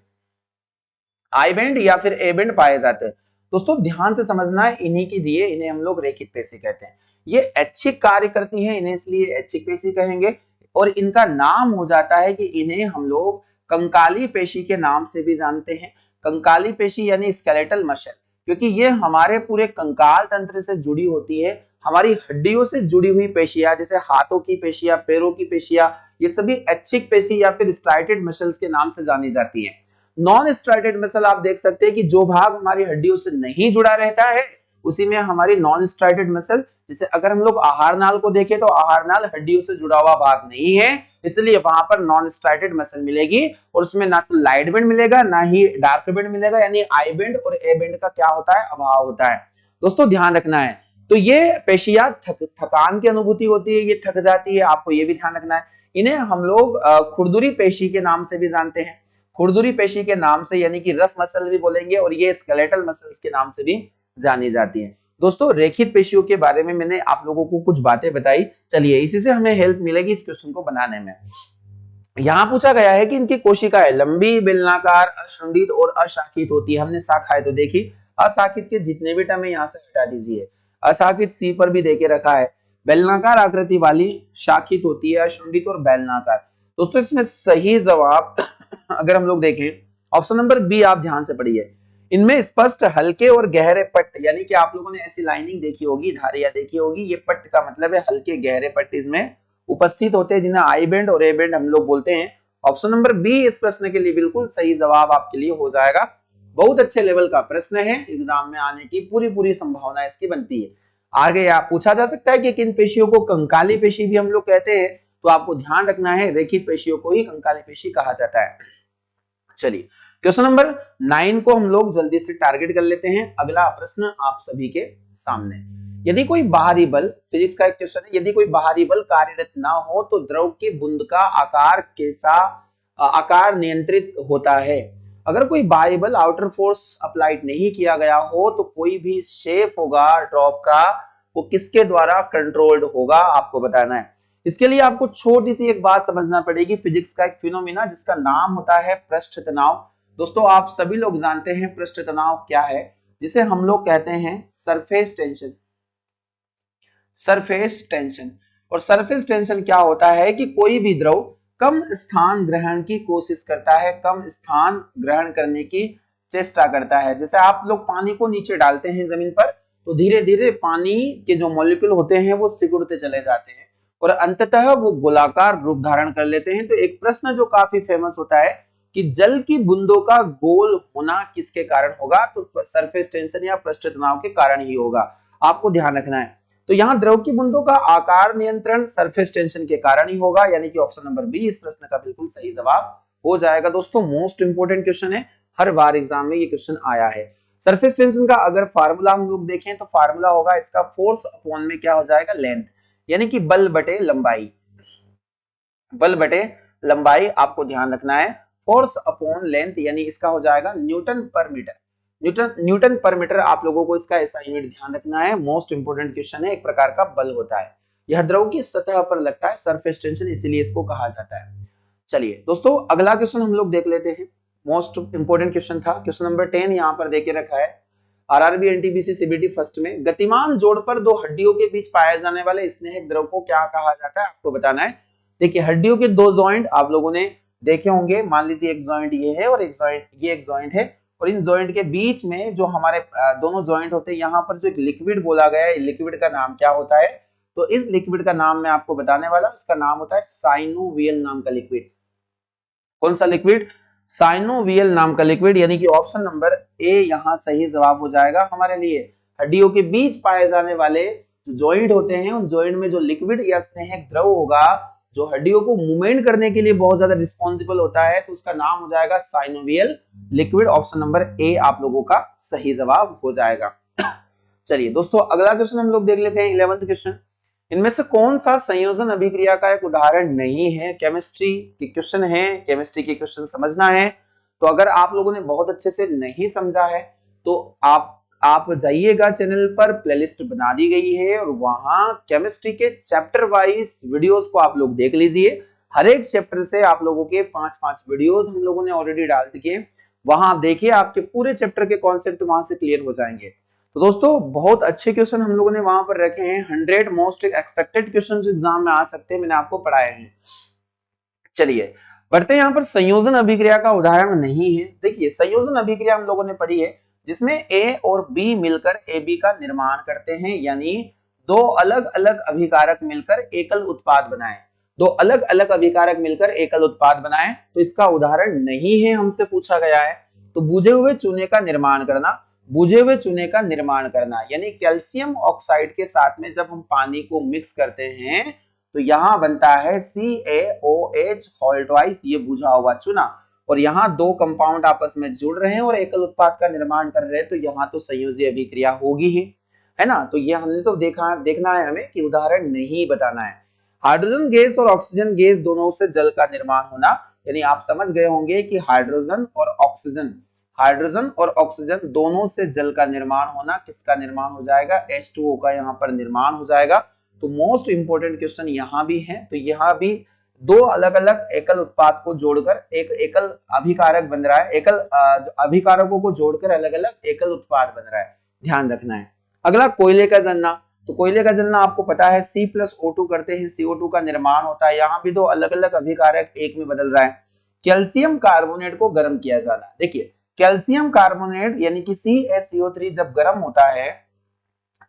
आई बैंड या फिर ए बैंड पाए जाते हैं। दोस्तों ध्यान से समझना है, इन्हीं की दिए इन्हें हम लोग रेखित पेशी कहते हैं। ये ऐच्छिक कार्य करती है, इन्हें इसलिए ऐच्छिक पेशी कहेंगे। और इनका नाम हो जाता है कि इन्हें हम लोग कंकाली पेशी के नाम से भी जानते हैं। कंकाली पेशी यानी स्केलेटल मसल, क्योंकि ये हमारे पूरे कंकाल तंत्र से जुड़ी होती है, हमारी हड्डियों से जुड़ी हुई पेशियां, जैसे हाथों की पेशियां, पैरों की पेशियां, ये सभी ऐच्छिक पेशी या फिर स्ट्राइटेड मसल्स के नाम से जानी जाती है। नॉन स्ट्राइटेड मसल आप देख सकते हैं कि जो भाग हमारी हड्डियों से नहीं जुड़ा रहता है उसी में हमारी नॉन स्ट्राइटेड मसल। जैसे अगर हम लोग आहार नाल को देखें तो आहार नाल हड्डियों से जुड़ा हुआ भाग नहीं है, इसलिए वहां पर नॉन स्ट्राइटेड मसल मिलेगी और उसमें ना तो लाइट बैंड मिलेगा ना ही डार्क बैंड मिलेगा, यानी आई बैंड और ए बैंड का क्या होता है, अभाव होता है। दोस्तों ध्यान रखना है, तो ये पेशियां थकान की अनुभूति होती है, ये थक जाती है, आपको ये भी ध्यान रखना है। इन्हें हम लोग खुरदुरी पेशी के नाम से भी जानते हैं, खुरदुरी पेशी के नाम से, यानी कि रफ मसल भी बोलेंगे, और ये स्केलेटल मसल्स के नाम से भी जानी जाती है। दोस्तों रेखित पेशियों के बारे में मैंने आप लोगों को कुछ बातें बताई, चलिए इसी से हमें हेल्प मिलेगी इस क्वेश्चन को बनाने में। यहाँ पूछा गया है कि इनकी कोशिकाएं लंबी, बेलनाकार, अशुंडित और अशाखित होती है। हमने शाखाएं तो देखी, अशाखित के जितने भी टर्म है यहाँ से हटा दीजिए। अशाखित सी पर भी देके रखा है, बेलनाकार आकृति वाली शाखित होती है, अशुंडित और बेलनाकार। दोस्तों इसमें सही जवाब अगर हम लोग देखें ऑप्शन नंबर बी, आप ध्यान से पढ़िए। इनमें स्पष्ट हल्के और गहरे पट्ट, यानी कि आप लोगों ने ऐसी लाइनिंग देखी होगी, धारियां देखी होगी, ये पट्ट का मतलब है हल्के गहरे पट्ट इसमें उपस्थित होते हैं, जिन्हें आई बैंड और ए बैंड हम लोग बोलते हैं। ऑप्शन नंबर बी इस प्रश्न के लिए बिल्कुल सही जवाब आपके लिए हो जाएगा। बहुत अच्छे लेवल का प्रश्न है, एग्जाम में आने की पूरी संभावना इसकी बनती है। आगे आप पूछा जा सकता है कि किन पेशियों को कंकाली पेशी भी हम लोग कहते हैं, तो आपको ध्यान रखना है रेखित पेशियों को ही कंकाली पेशी कहा जाता है। चलिए क्वेश्चन नंबर 9 को हम लोग जल्दी से टारगेट कर लेते हैं। अगला प्रश्न आप सभी के सामने, यदि कोई बाहरी बल, फिजिक्स का एक क्वेश्चन है, यदि कोई बाहरी बल कार्यरत ना हो तो द्रव की बूंद का आकार कैसा आकार नियंत्रित होता है। अगर कोई बाहरी बल आउटर फोर्स अप्लाइड नहीं किया गया हो तो कोई भी शेप होगा ड्रॉप का, वो किसके द्वारा कंट्रोल्ड होगा, आपको बताना है। इसके लिए आपको छोटी सी एक बात समझना पड़ेगी, फिजिक्स का एक फिनोमिना जिसका नाम होता है पृष्ठ तनाव। दोस्तों आप सभी लोग जानते हैं पृष्ठ तनाव क्या है, जिसे हम लोग कहते हैं सरफेस टेंशन। सरफेस टेंशन, और सरफेस टेंशन क्या होता है कि कोई भी द्रव कम स्थान ग्रहण की कोशिश करता है, कम स्थान ग्रहण करने की चेष्टा करता है। जैसे आप लोग पानी को नीचे डालते हैं जमीन पर, तो धीरे धीरे पानी के जो मॉलिक्यूल होते हैं वो सिकुड़ते चले जाते हैं और अंततः वो गोलाकार रूप धारण कर लेते हैं। तो एक प्रश्न जो काफी फेमस होता है कि जल की बूंदों का गोल होना किसके कारण होगा, तो सरफेस टेंशन या पृष्ठ तनाव के कारण ही होगा, आपको ध्यान रखना है। तो यहाँ द्रव की बूंदों का आकार नियंत्रण सरफेस टेंशन के कारण ही होगा, यानी कि ऑप्शन नंबर बी इस प्रश्न का बिल्कुल सही जवाब हो जाएगा। दोस्तों मोस्ट इंपोर्टेंट क्वेश्चन है, हर बार एग्जाम में ये क्वेश्चन आया है। सरफेस टेंशन का अगर फार्मूला हम लोग देखें तो फार्मूला होगा इसका फोर्स अपॉन में क्या हो जाएगा, लेंथ, यानी कि बल बटे लंबाई, बल बटे लंबाई आपको ध्यान रखना है। फोर्स अपॉन लेंथ यानी इसका हो जाएगा न्यूटन पर मीटर, न्यूटन पर मीटर आप लोगों को इसका ऐसा यूनिट ध्यान रखना है। मोस्ट इंपोर्टेंट क्वेश्चन है, एक प्रकार का बल होता है, यह द्रव की सतह पर लगता है, सरफेस टेंशन इसीलिए इसको कहा जाता है। चलिए दोस्तों अगला क्वेश्चन हम लोग देख लेते हैं, मोस्ट इंपोर्टेंट क्वेश्चन था, क्वेश्चन नंबर 10 यहाँ पर देके रखा है। आरआरबी एनटीपीसी सीबीटी फर्स्ट में गतिमान जोड़ पर दो हड्डियों के बीच पाए जाने वाले स्नेहक द्रव को क्या कहा जाता है, आपको बताना है। देखिए हड्डियों के दो जॉइंट आप लोगों ने देखे होंगे, मान लीजिए एक जॉइंट ये है और एक जॉइंट ये एक जॉइंट है, और इन जॉइंट के बीच में जो हमारे दोनों जॉइंट होते हैं, यहाँ पर जो एक लिक्विड बोला गया है, लिक्विड का नाम क्या होता है? तो इस लिक्विड का नाम मैं आपको बताने वाला हूं, इसका नाम होता है साइनोवियल नाम का लिक्विड। कौन सा लिक्विड? साइनोवियल नाम का लिक्विड, यानी कि ऑप्शन नंबर ए यहाँ सही जवाब हो जाएगा हमारे लिए। हड्डियों के बीच पाए जाने वाले जो जॉइंट होते हैं, उन जॉइंट में जो लिक्विड या स्नेहक द्रव होगा जो हड्डियों को मूवमेंट करने के लिए बहुत ज्यादा रिस्पॉन्सिबल होता है, तो उसका नाम हो जाएगा synovial liquid. Option number A आप लोगों का सही जवाब हो जाएगा। चलिए दोस्तों, अगला क्वेश्चन हम लोग देख लेते हैं, 11th क्वेश्चन। इनमें से कौन सा संयोजन अभिक्रिया का एक उदाहरण नहीं है? केमिस्ट्री के क्वेश्चन है, केमिस्ट्री के क्वेश्चन समझना है। तो अगर आप लोगों ने बहुत अच्छे से नहीं समझा है तो आप जाइएगा चैनल पर, प्लेलिस्ट बना दी गई है और वहां केमिस्ट्री के चैप्टर वाइज वीडियोस को आप लोग देख लीजिए। हर एक चैप्टर से आप लोगों के 5-5 वीडियोस हम लोगों ने ऑलरेडी डाल दिए, वहां आप देखिए, आपके पूरे चैप्टर के कॉन्सेप्ट वहां से क्लियर हो जाएंगे। तो दोस्तों बहुत अच्छे क्वेश्चन हम लोगों ने वहां पर रखे हैं, 100 मोस्ट एक्सपेक्टेड क्वेश्चन जो एग्जाम में आ सकते हैं, मैंने आपको पढ़ाए हैं। चलिए बढ़ते हैं, यहाँ पर संयोजन अभिक्रिया का उदाहरण नहीं है। देखिए संयोजन अभिक्रिया हम लोगों ने पढ़ी है जिसमें ए और बी मिलकर ए बी का निर्माण करते हैं, यानी दो अलग अलग अभिकारक मिलकर एकल उत्पाद बनाए, दो अलग अलग अभिकारक मिलकर एकल उत्पाद बनाए। तो इसका उदाहरण नहीं है, हमसे पूछा गया है। तो बुझे हुए चूने का निर्माण करना, बुझे हुए चूने का निर्माण करना यानी कैल्शियम ऑक्साइड के साथ में जब हम पानी को मिक्स करते हैं तो यहां बनता है CaOH होल ट्वाइस, ये बुझा हुआ चूना, और यहाँ दो कंपाउंड आपस में जुड़ रहे हैं और एकल उत्पाद का निर्माण कर रहे हैं, तो यहाँ तो संयोजी अभिक्रिया होगी ही, है ना। तो ये हमने तो देखना है हमें कि उदाहरण नहीं बताना है। हाइड्रोजन गैस और ऑक्सीजन गैस दोनों से जल का निर्माण होना, यानी आप समझ गए होंगे कि हाइड्रोजन और ऑक्सीजन दोनों से जल का निर्माण होना, किसका निर्माण हो जाएगा? H2O का यहाँ पर निर्माण हो जाएगा। तो मोस्ट इंपोर्टेंट क्वेश्चन यहाँ भी है, तो यहाँ भी दो अलग अलग एकल उत्पाद को जोड़कर एक एकल अभिकारक बन रहा है, एकल अभिकारकों को जोड़कर अलग अलग एकल उत्पाद बन रहा है, ध्यान रखना है। अगला कोयले का जलना, तो कोयले का जलना आपको पता है C+O2 करते हैं, CO2 का निर्माण होता है, यहाँ भी दो अलग अलग अभिकारक एक में बदल रहा है। कैल्शियम कार्बोनेट को गर्म किया जाना, देखिए कैल्शियम कार्बोनेट यानी कि CaCO3 जब गर्म होता है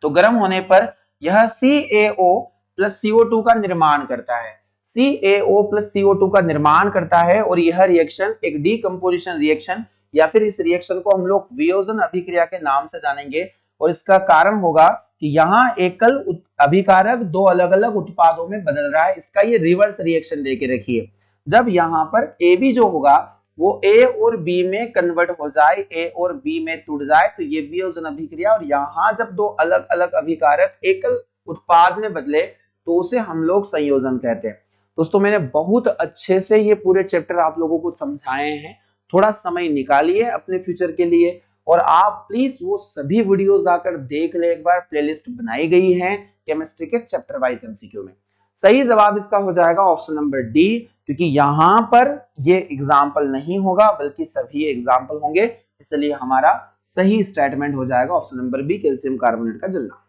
तो गर्म होने पर यह CaO प्लस CO2 का निर्माण करता है, CaO प्लस CO2 का निर्माण करता है, और यह रिएक्शन एक डीकंपोजिशन रिएक्शन या फिर इस रिएक्शन को हम लोग वियोजन अभिक्रिया के नाम से जानेंगे। और इसका कारण होगा कि यहाँ एकल अभिकारक दो अलग अलग उत्पादों में बदल रहा है, इसका ये रिवर्स रिएक्शन देके रखिए। जब यहाँ पर AB जो होगा वो A और B में कन्वर्ट हो जाए, A और B में टूट जाए, तो ये वियोजन अभिक्रिया। और यहाँ जब दो अलग अलग अभिकारक एकल उत्पाद में बदले तो उसे हम लोग संयोजन कहते हैं। दोस्तों मैंने बहुत अच्छे से ये पूरे चैप्टर आप लोगों को समझाए हैं, थोड़ा समय निकालिए अपने फ्यूचर के लिए, और आप प्लीज वो सभी वीडियो जाकर देख ले एक बार, प्लेलिस्ट बनाई गई है केमिस्ट्री के चैप्टर वाइज MCQ में। सही जवाब इसका हो जाएगा ऑप्शन नंबर डी, क्योंकि यहां पर ये एग्जाम्पल नहीं होगा बल्कि सभी एग्जाम्पल होंगे, इसलिए हमारा सही स्टेटमेंट हो जाएगा option number B, calcium carbonate का जलना।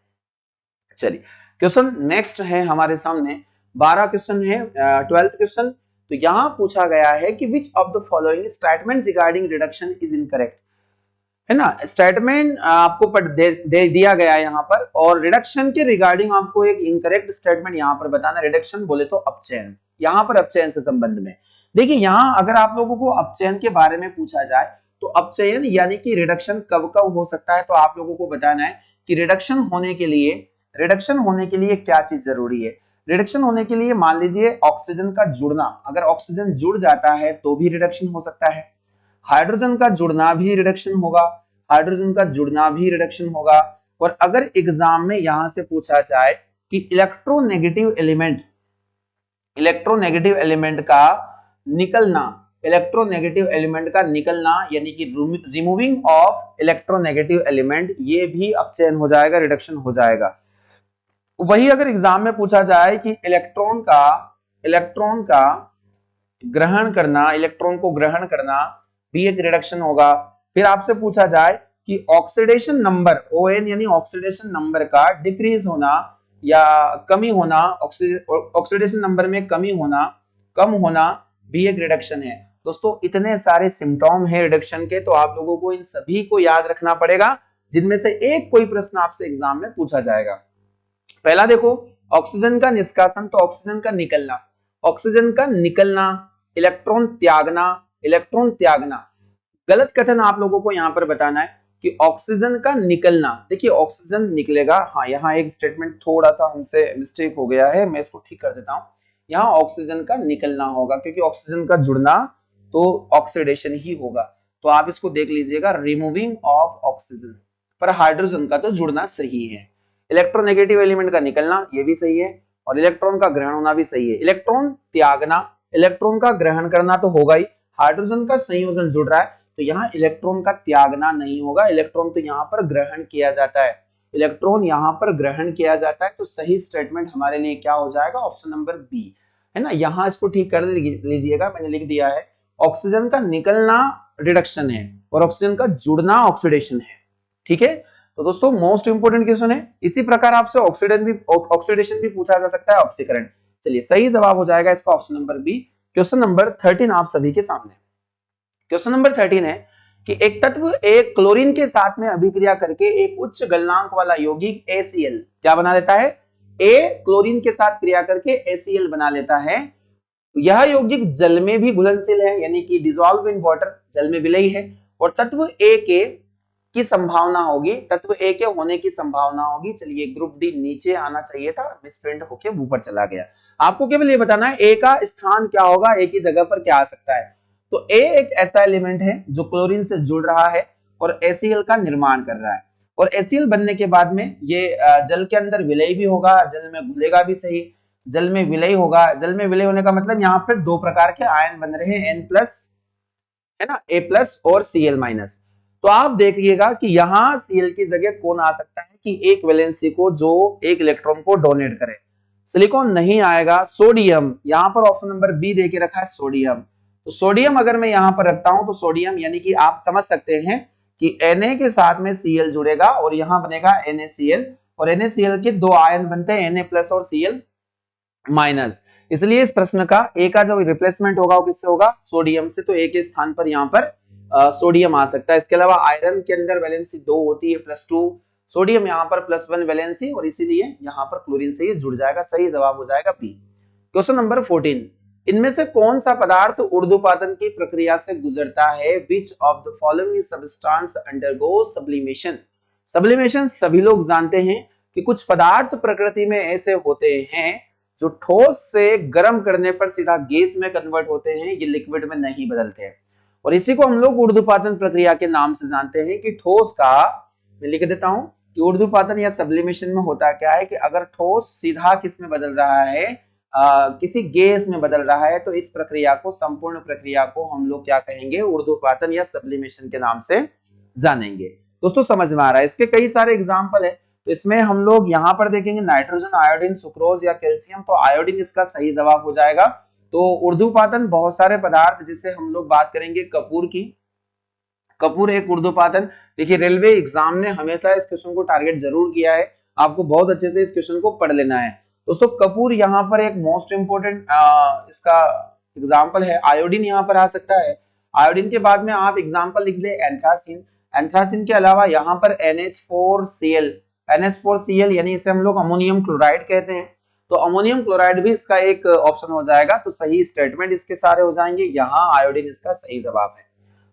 चलिए क्वेश्चन नेक्स्ट है हमारे सामने, 12 क्वेश्चन है, 12th क्वेश्चन। तो यहां पूछा गया है कि विच of the following statement regarding reduction is incorrect, है ना। स्टेटमेंट आपको दे दिया गया है यहाँ पर, और रिडक्शन के रिगार्डिंग आपको एक इनकरेक्ट स्टेटमेंट यहाँ पर बताना। रिडक्शन बोले तो अपचयन, यहाँ पर अपचयन से संबंध में देखिए, यहाँ अगर आप लोगों को अपचयन के बारे में पूछा जाए तो अपचयन यानी कि रिडक्शन कब कब हो सकता है, तो आप लोगों को बताना है कि रिडक्शन होने के लिए क्या चीज जरूरी है। रिडक्शन होने के लिए मान लीजिए ऑक्सीजन का जुड़ना, अगर ऑक्सीजन जुड़ जाता है तो भी रिडक्शन हो सकता है, हाइड्रोजन का जुड़ना भी रिडक्शन होगा, और अगर एग्जाम में यहां से पूछा जाए कि इलेक्ट्रोनेगेटिव एलिमेंट का निकलना, यानी कि रिमूविंग ऑफ इलेक्ट्रोनेगेटिव एलिमेंट, ये भी अपचयन हो जाएगा, रिडक्शन हो जाएगा। वही अगर एग्जाम में पूछा जाए कि इलेक्ट्रॉन को ग्रहण करना भी एक रिडक्शन होगा। फिर आपसे पूछा जाए कि ऑक्सीडेशन नंबर ON यानी ऑक्सीडेशन नंबर का डिक्रीज होना, या कमी होना, ऑक्सीडेशन नंबर में कमी होना, कम होना भी एक रिडक्शन है। दोस्तों इतने सारे सिम्टोम है रिडक्शन के, तो आप लोगों को इन सभी को याद रखना पड़ेगा, जिनमें से एक कोई प्रश्न आपसे एग्जाम में पूछा जाएगा। पहला देखो, ऑक्सीजन का निष्कासन, तो ऑक्सीजन का निकलना, ऑक्सीजन का निकलना, इलेक्ट्रॉन त्यागना, इलेक्ट्रॉन त्यागना। गलत कथन आप लोगों को यहां पर बताना है कि ऑक्सीजन का निकलना, देखिए ऑक्सीजन निकलेगा, हाँ यहाँ एक स्टेटमेंट थोड़ा सा हमसे मिस्टेक हो गया है, मैं इसको ठीक कर देता हूं। यहाँ ऑक्सीजन का निकलना होगा, क्योंकि ऑक्सीजन का जुड़ना तो ऑक्सीडेशन ही होगा, तो आप इसको देख लीजिएगा, रिमूविंग ऑफ ऑक्सीजन। पर हाइड्रोजन का तो जुड़ना सही है। इलेक्ट्रोनेगेटिव एलिमेंट का निकलना, ये भी सही है, और इलेक्ट्रॉन का ग्रहण होना भी सही है। इलेक्ट्रॉन त्यागना, इलेक्ट्रॉन का ग्रहण करना तो होगा ही, हाइड्रोजन का संयोजन जुड़ रहा है, तो यहाँ इलेक्ट्रॉन का त्यागना नहीं होगा, इलेक्ट्रॉन तो यहाँ पर ग्रहण किया जाता है, इलेक्ट्रॉन यहाँ पर ग्रहण किया जाता है। तो सही स्टेटमेंट हमारे लिए क्या हो जाएगा, ऑप्शन नंबर बी, है ना। यहाँ इसको ठीक कर लीजिएगा, मैंने लिख दिया है, ऑक्सीजन का निकलना रिडक्शन है और ऑक्सीजन का जुड़ना ऑक्सीडेशन है, ठीक है। तो दोस्तों मोस्ट इंपोर्टेंट क्वेश्चन है। इसी प्रकार आपसे ऑक्सीडेशन भी पूछा जा सकता है, ऑक्सीकरण। चलिए सही जवाब हो जाएगा इसका option number B. Question number 13 आप सभी के सामने। क्वेश्चन नंबर 13 है कि एक तत्व एक क्लोरीन के साथ में अभिक्रिया करके एक उच्च गलनांक वाला यौगिक ACl क्या बना लेता है, ए क्लोरीन के साथ क्रिया करके ACl बना लेता है। यह यौगिक जल में भी घुलनशील है, यानी कि डिसॉल्व इन वाटर, जल में विलयी है, और तत्व ए के की संभावना होगी, तत्व ए के होने की संभावना होगी। चलिए ग्रुप डी नीचे आना चाहिए था, मिसप्रिंट होके ऊपर चला गया। आपको केवल ये बताना है ए का स्थान क्या होगा, ए की जगह पर क्या आ सकता है। तो ए एक ऐसा एलिमेंट है जो क्लोरीन से जुड़ रहा है और ACl का निर्माण कर रहा है, और ACl बनने के बाद में ये जल के अंदर विलय भी होगा, जल में घुलेगा भी सही, जल में विलय होगा। जल में विलय होने का मतलब यहाँ पर दो प्रकार के आयन बन रहे हैं, N+, है ना, A+ और Cl-। तो आप देखिएगा कि यहाँ Cl की जगह कौन आ सकता है कि एक वैलेंसी को जो एक इलेक्ट्रॉन को डोनेट करे। सिलिकॉन नहीं आएगा, सोडियम, यहाँ पर ऑप्शन नंबर बी दे के रखा है सोडियम। तो सोडियम अगर मैं यहाँ पर रखता हूं तो सोडियम, यानी कि आप समझ सकते हैं कि Na के साथ में Cl जुड़ेगा और यहाँ बनेगा NaCl, और NaCl के दो आयन बनते हैं Na+ और Cl-। इसलिए इस प्रश्न का ए का जो रिप्लेसमेंट होगा वो किससे होगा, सोडियम से। तो ए के स्थान पर यहाँ पर सोडियम आ सकता है। इसके अलावा आयरन के अंदर वैलेंसी 2 होती है, +2, सोडियम यहाँ पर +1 वैलेंसी, और इसीलिए यहाँ पर क्लोरीन से ये जुड़ जाएगा। सही जवाब हो जाएगा बी। क्वेश्चन नंबर 14, इनमें से कौन सा पदार्थ ऊर्ध्वपातन की प्रक्रिया से गुजरता है, which of the following substance undergoes sublimation. Sublimation सभी लोग जानते हैं कि कुछ पदार्थ प्रकृति में ऐसे होते हैं जो ठोस से गर्म करने पर सीधा गैस में कन्वर्ट होते हैं, ये लिक्विड में नहीं बदलते हैं, और इसी को हम लोग ऊर्ध्वपातन प्रक्रिया के नाम से जानते हैं। कि ठोस का, मैं लिख देता हूं कि ऊर्ध्वपातन या सब्लिमेशन में होता क्या है कि अगर ठोस सीधा किस में बदल रहा है, किसी गैस में बदल रहा है, तो इस प्रक्रिया को, संपूर्ण प्रक्रिया को हम लोग क्या कहेंगे, ऊर्ध्वपातन या सब्लिमेशन के नाम से जानेंगे। दोस्तों समझ में आ रहा है। इसके कई सारे एग्जाम्पल है, तो इसमें हम लोग यहाँ पर देखेंगे नाइट्रोजन, आयोडीन, सुक्रोज या कैल्शियम, तो आयोडीन इसका सही जवाब हो जाएगा। तो ऊर्ध्वपातन बहुत सारे पदार्थ, जिससे हम लोग बात करेंगे कपूर की। कपूर एक ऊर्ध्वपातन, देखिए रेलवे एग्जाम ने हमेशा इस क्वेश्चन को टारगेट जरूर किया है, आपको बहुत अच्छे से इस क्वेश्चन को पढ़ लेना है। दोस्तों कपूर यहाँ पर एक मोस्ट इंपोर्टेंट इसका एग्जाम्पल है। आयोडीन यहाँ पर आ सकता है। आयोडीन के बाद में आप एग्जाम्पल लिख ले एंथ्रासिन। एंथ्रासिन के अलावा यहाँ पर NH4Cl, NH4Cl यानी इसे हम लोग अमोनियम क्लोराइड कहते हैं, तो अमोनियम क्लोराइड भी इसका एक ऑप्शन हो जाएगा। तो सही स्टेटमेंट इसके सारे हो जाएंगे, यहाँ आयोडीन इसका सही जवाब है।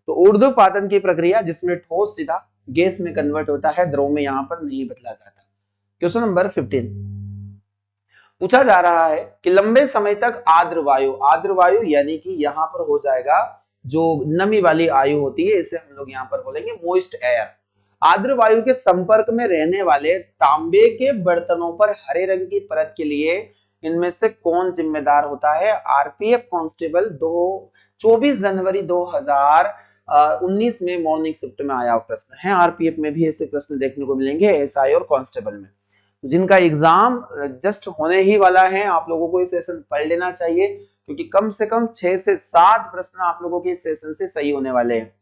तो ऊर्ध्वपातन की प्रक्रिया जिसमें ठोस सीधा गैस में कन्वर्ट होता है, द्रव में यहाँ पर नहीं बदला जाता। क्वेश्चन नंबर 15 पूछा जा रहा है कि लंबे समय तक आर्द्र वायु यानी कि यहाँ पर हो जाएगा जो नमी वाली आयु होती है, इसे हम लोग यहाँ पर बोलेंगे मोइस्ट एयर। आर्द्र वायु के संपर्क में रहने वाले तांबे के बर्तनों पर हरे रंग की परत के लिए इनमें से कौन जिम्मेदार होता है। आरपीएफ कांस्टेबल 24 जनवरी 2019 में मॉर्निंग शिफ्ट में आया प्रश्न है। आरपीएफ में भी ऐसे प्रश्न देखने को मिलेंगे, एसआई और कांस्टेबल में, जिनका एग्जाम जस्ट होने ही वाला है। आप लोगों को इस सेशन पढ़ लेना चाहिए, क्योंकि कम से कम 6 से 7 प्रश्न आप लोगों के इस सेशन से सही होने वाले हैं।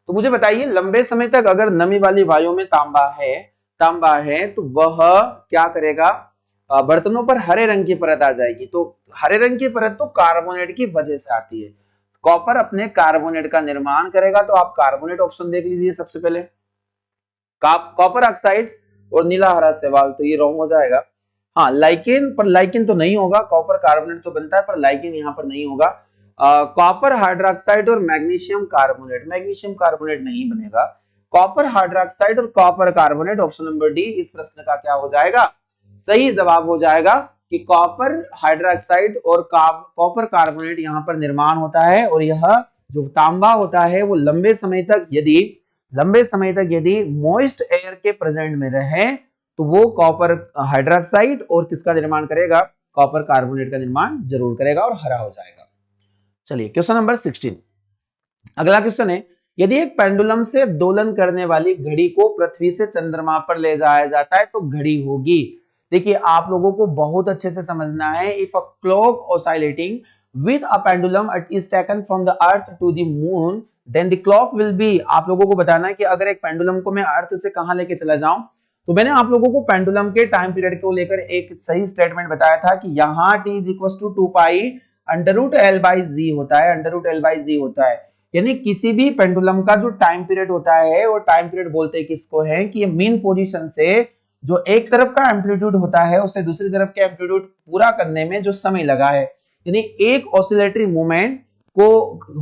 तो मुझे बताइए, लंबे समय तक अगर नमी वाली वायु में तांबा है तो वह क्या करेगा, बर्तनों पर हरे रंग की परत आ जाएगी। तो हरे रंग की परत तो कार्बोनेट की वजह से आती है। कॉपर अपने कार्बोनेट का निर्माण करेगा, तो आप कार्बोनेट ऑप्शन देख लीजिए सबसे पहले। कॉपर ऑक्साइड और नीला हरा शैवाल, तो ये रॉन्ग हो जाएगा। हाँ लाइकेन, पर लाइकेन तो नहीं होगा, कॉपर कार्बोनेट तो बनता है पर लाइकेन यहाँ पर नहीं होगा। कॉपर हाइड्रोक्साइड और मैग्नीशियम कार्बोनेट, मैग्नीशियम कार्बोनेट नहीं बनेगा। कॉपर हाइड्रोक्साइड और copper carbonate, option number D इस प्रश्न का क्या हो जाएगा, सही जवाब हो जाएगा कि कॉपर हाइड्रोक्साइड और कॉपर कार्बोनेट यहाँ पर निर्माण होता है। और यह जो तांबा होता है वो लंबे समय तक यदि मॉइस्ट एयर के प्रेजेंट में रहे तो वो कॉपर हाइड्रोक्साइड और किसका निर्माण करेगा, कॉपर कार्बोनेट का निर्माण जरूर करेगा और हरा हो जाएगा। चलिए क्वेश्चन नंबर 16, अगला क्वेश्चन है, यदि एक पेंडुलम से दोलन करने वाली घड़ी को पृथ्वी से चंद्रमा पर ले जाया जाता है तो घड़ी होगी। देखिए आप लोगों को बहुत अच्छे से समझना है, if a clock oscillating with a pendulum is taken from the earth to the moon then the clock will be, आप लोगों को बताना है कि अगर एक पेंडुलम को मैं अर्थ से कहां लेके चला जाऊं, तो मैंने आप लोगों को पेंडुलम के टाइम पीरियड को लेकर एक सही स्टेटमेंट बताया था कि यहां t is equal to 2 pi under root l by g होता है, under root l by g होता है। यानी किसी भी पेंडुलम का जो टाइम पीरियड होता है वो टाइम पीरियड बोलते हैं किसको है कि ये मीन पोजीशन से जो एक तरफ का एम्पलीट्यूड होता है उससे दूसरी तरफ के एम्पलीट्यूड पूरा करने में जो समय लगा है, यानी एक ऑसिलेटरी मूवमेंट को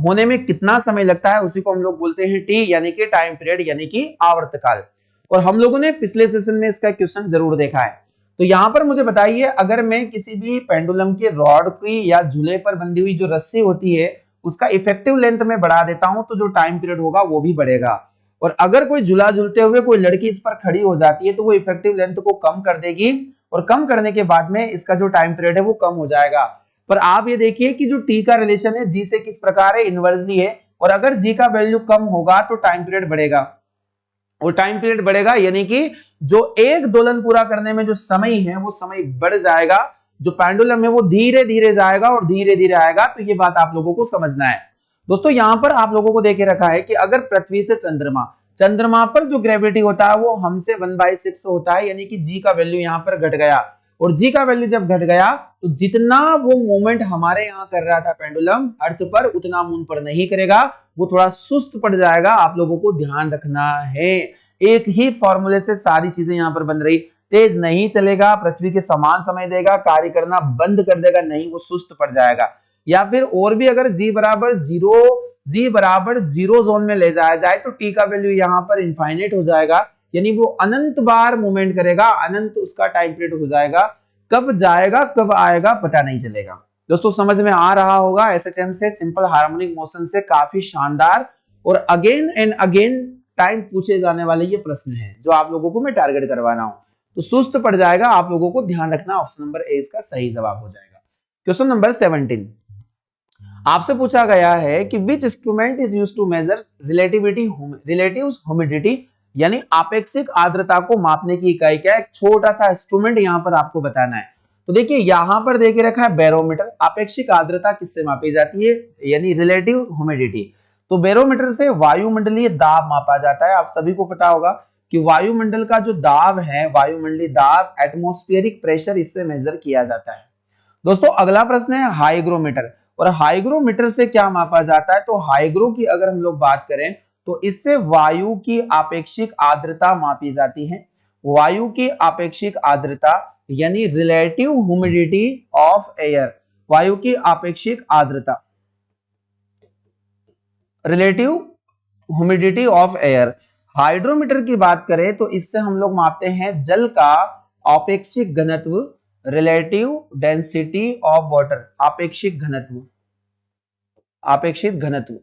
होने में कितना समय लगता है उसी को हम लोग बोलते हैं टी, यानी कि टाइम पीरियड यानी कि आवर्तकाल। और हम लोगों ने पिछले सेशन में इसका क्वेश्चन जरूर देखा है। तो यहां पर मुझे बताइए, अगर मैं किसी भी पेंडुलम के रॉड की या झूले पर बंधी हुई जो रस्सी होती है उसका इफेक्टिव लेंथ में बढ़ा देता हूं तो जो टाइम पीरियड होगा वो भी बढ़ेगा। और अगर कोई झूला झूलते हुए कोई लड़की इस पर खड़ी हो जाती है तो वो इफेक्टिव लेंथ को कम कर देगी और कम करने के बाद में इसका जो टाइम पीरियड है वो कम हो जाएगा। पर आप ये देखिए कि जो टी का रिलेशन है जी से किस प्रकार है, इनवर्सली है। और अगर जी का वैल्यू कम होगा तो टाइम पीरियड बढ़ेगा, और टाइम पीरियड बढ़ेगा यानी कि जो एक दोलन पूरा करने में जो समय है वो समय बढ़ जाएगा। जो पेंडुलम है वो धीरे धीरे जाएगा और धीरे धीरे आएगा। तो ये बात आप लोगों को समझना है। दोस्तों यहां पर आप लोगों को देखे रखा है कि अगर पृथ्वी से चंद्रमा पर जो ग्रेविटी होता है वो हमसे 1/6 होता है, यानी कि जी का वैल्यू यहां पर घट गया। और जी का वैल्यू जब घट गया तो जितना वो मूवमेंट हमारे यहाँ कर रहा था पेंडुलम अर्थ पर, उतना मून पर नहीं करेगा, वो थोड़ा सुस्त पड़ जाएगा। आप लोगों को ध्यान रखना है, एक ही फॉर्मूले से सारी चीजें यहाँ पर बन रही। तेज नहीं चलेगा, पृथ्वी के समान समय देगा, कार्य करना बंद कर देगा, नहीं वो सुस्त पड़ जाएगा। या फिर और भी अगर जी बराबर जीरो जोन में ले जाया जाए तो टी का वैल्यू यहाँ पर इनफाइनाइट हो जाएगा, यानी वो अनंत बार मूवमेंट करेगा, अनंत उसका टाइम पीरियड हो जाएगा। कब जाएगा कब आएगा पता नहीं चलेगा। दोस्तों समझ में आ रहा होगा, एसएचएम से सिंपल हार्मोनिक मोशन से काफी शानदार और अगेन एंड अगेन टाइम पूछे जाने वाले ये प्रश्न हैं जो आप लोगों को मैं टारगेट करवा रहा हूं। तो सुस्त पड़ जाएगा, आप लोगों को ध्यान रखना, ऑप्शन नंबर ए इसका सही जवाब हो जाएगा। क्वेश्चन नंबर 17 आपसे पूछा गया है कि which instrument is used to measure relative humidity, यानी आपेक्षिक आर्द्रता को मापने की इकाई क्या है। एक छोटा सा इंस्ट्रूमेंट यहां पर आपको बताना है। तो देखिए यहां पर देखे रखा है बैरोमीटर। आपेक्षिक आर्द्रता किससे मापी जाती है, यानी रिलेटिव ह्यूमिडिटी। तो बैरोमीटर से वायुमंडलीय दाब मापा जाता है। आप सभी को पता होगा कि वायुमंडल का जो दाब है, वायुमंडलीय दाब, एटमॉस्फेरिक प्रेशर, इससे मेजर किया जाता है। दोस्तों अगला प्रश्न है हाइग्रोमीटर। और हाइग्रोमीटर से क्या मापा जाता है, तो हाइग्रो की अगर हम लोग बात करें तो इससे वायु की आपेक्षिक आर्द्रता मापी जाती है। वायु की आपेक्षिक आर्द्रता यानी रिलेटिव ह्यूमिडिटी ऑफ एयर, वायु की आपेक्षिक आर्द्रता, relative humidity of air. Hydrometer की बात करें तो इससे हम लोग मापते हैं जल का आपेक्षिक घनत्व, रिलेटिव डेंसिटी ऑफ वाटर, आपेक्षिक घनत्व, आपेक्षिक घनत्व,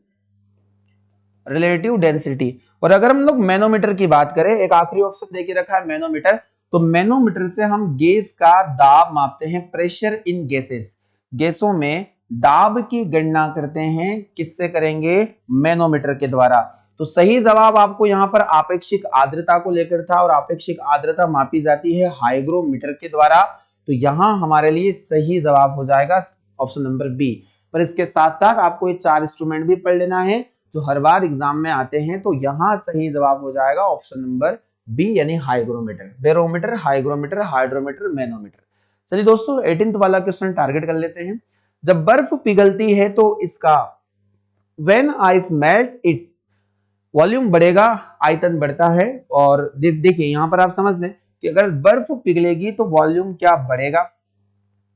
रिलेटिव डेंसिटी। और अगर हम लोग मैनोमीटर की बात करें, एक आखिरी ऑप्शन देके रखा है मैनोमीटर। तो मैनोमीटर से हम गैस का दाब मापते हैं, प्रेशर इन गैसेस, गैसों में दाब की गणना करते हैं। किससे करेंगे, मैनोमीटर के द्वारा। तो सही जवाब आपको यहाँ पर आपेक्षिक आर्द्रता को लेकर था और आपेक्षिक आर्द्रता मापी जाती है हाइग्रोमीटर के द्वारा। तो यहां हमारे लिए सही जवाब हो जाएगा ऑप्शन नंबर बी। पर इसके साथ साथ आपको ये 4 इंस्ट्रूमेंट भी पढ़ लेना है जो हर बार एग्जाम में आते हैं। तो यहां सही जवाब हो जाएगा ऑप्शन नंबर बी, यानी hygrometer, barometer, hygrometer, hydrometer, manometer. चलिए दोस्तों 18th वाला क्वेश्चन टारगेट कर लेते हैं। जब बर्फ पिघलती है तो इसका when ice melt its volume बढ़ेगा, आयतन बढ़ता है। और देखिए यहां पर आप समझ लें कि अगर बर्फ पिघलेगी तो वॉल्यूम क्या बढ़ेगा,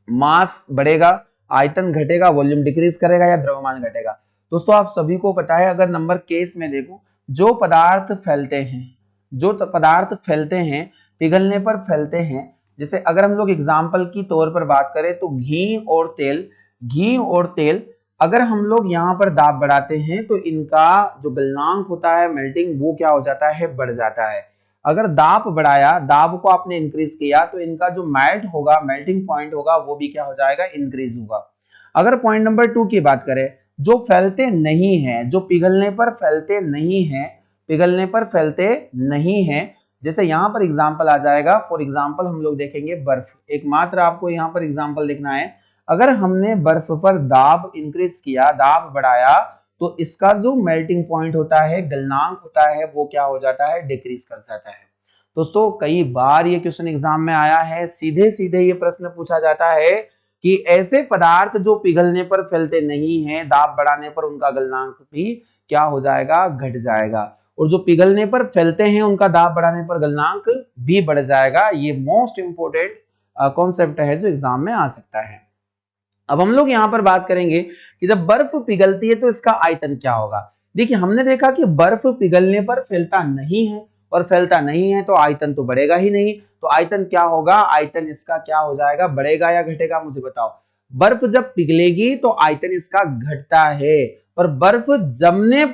मास बढ़ेगा, आयतन घटेगा, वॉल्यूम डिक्रीज करेगा या द्रव्यमान घटेगा। दोस्तों आप सभी को पता है, अगर नंबर केस में देखो, जो पदार्थ फैलते हैं, जो पदार्थ फैलते हैं पिघलने पर फैलते हैं, जैसे अगर हम लोग एग्जाम्पल की तौर पर बात करें तो घी और तेल अगर हम लोग यहाँ पर दाब बढ़ाते हैं तो इनका जो गलनांक होता है मेल्टिंग, वो क्या हो जाता है, बढ़ जाता है। अगर दाब बढ़ाया, दाब को आपने इंक्रीज किया तो इनका जो मेल्ट होगा, मेल्टिंग पॉइंट होगा, वो भी क्या हो जाएगा, इंक्रीज होगा। अगर पॉइंट नंबर 2 की बात करें, जो फैलते नहीं है, जो पिघलने पर फैलते नहीं है, पिघलने पर फैलते नहीं है, जैसे यहां पर एग्जाम्पल आ जाएगा। फॉर एग्जाम्पल हम लोग देखेंगे बर्फ, एकमात्र आपको यहां पर एग्जाम्पल देखना है। अगर हमने बर्फ पर दाब इंक्रीज किया, दाब बढ़ाया, तो इसका जो मेल्टिंग पॉइंट होता है, गलनांक होता है, वो क्या हो जाता है, डिक्रीज कर जाता है। दोस्तों कई बार ये क्वेश्चन एग्जाम में आया है, सीधे सीधे ये प्रश्न पूछा जाता है कि ऐसे पदार्थ जो पिघलने पर फैलते नहीं है, दाब बढ़ाने पर उनका गलनांक भी क्या हो जाएगा, घट जाएगा, और जो पिघलने पर फैलते हैं उनका दाब बढ़ाने पर गलनांक भी बढ़ जाएगा। ये मोस्ट इंपोर्टेंट कॉन्सेप्ट है जो एग्जाम में आ सकता है। अब हम लोग यहां पर बात करेंगे कि जब बर्फ पिघलती है तो इसका आयतन क्या होगा। देखिए हमने देखा कि बर्फ पिघलने पर फैलता नहीं है, और फैलता नहीं है तो आयतन तो बढ़ेगा ही नहीं। तो आयतन क्या होगा, आयतन इसका क्या हो जाएगा, बढ़ेगा या घटेगा, मुझे बताओ। बर्फ जब पिघलेगी तो आयतन इसका घटता है, पर बर्फ जमने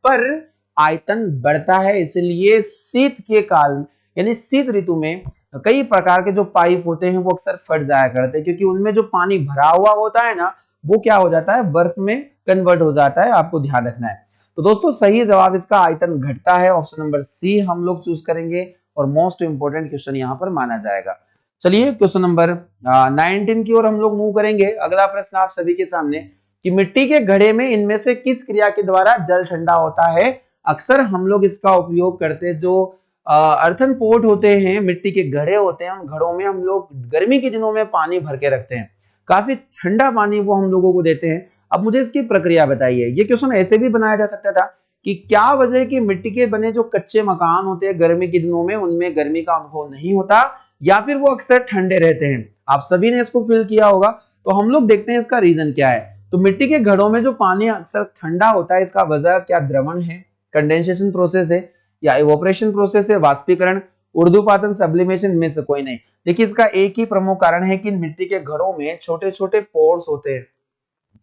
पर आयतन बढ़ता है। इसलिए शीत के काल यानी शीत ऋतु में कई प्रकार के जो पाइप होते हैं वो अक्सर फट जाया करते हैं, क्योंकि उनमें जो पानी भरा हुआ होता है ना, वो क्या हो जाता है, बर्फ में कन्वर्ट हो जाता है। आपको ध्यान रखना है। तो दोस्तों सही जवाब इसका आयतन घटता है, ऑप्शन नंबर सी हम लोग चूज करेंगे, और मोस्ट इंपोर्टेंट क्वेश्चन यहां पर माना जाएगा। चलिए क्वेश्चन नंबर 19 की ओर हम लोग मूव करेंगे। अगला प्रश्न आप सभी के सामने कि मिट्टी के घड़े में इनमें से किस क्रिया के द्वारा जल ठंडा होता है। अक्सर हम लोग इसका उपयोग करते, जो अर्थन पोट होते हैं, मिट्टी के घड़े होते हैं, उन घड़ों में हम लोग गर्मी के दिनों में पानी भर के रखते हैं, काफी ठंडा पानी वो हम लोगों को देते हैं। अब मुझे इसकी प्रक्रिया बताइए। ये क्वेश्चन ऐसे भी बनाया जा सकता था कि क्या वजह है कि मिट्टी के बने जो कच्चे मकान होते हैं गर्मी के दिनों में उनमें गर्मी का अनुभव नहीं होता, या फिर वो अक्सर ठंडे रहते हैं। आप सभी ने इसको फील किया होगा। तो हम लोग देखते हैं इसका रीजन क्या है। तो मिट्टी के घड़ों में जो पानी अक्सर ठंडा होता है, इसका वजह क्या, द्रवण है, कंडेंसेशन प्रोसेस है, या इवोपरेशन प्रोसेस है, वाष्पीकरण, ऊर्ध्वपातन, सब्लिमेशन, में से कोई नहीं। देखिए इसका एक ही प्रमुख कारण है कि मिट्टी के घड़ों में छोटे छोटे पोर्स होते हैं,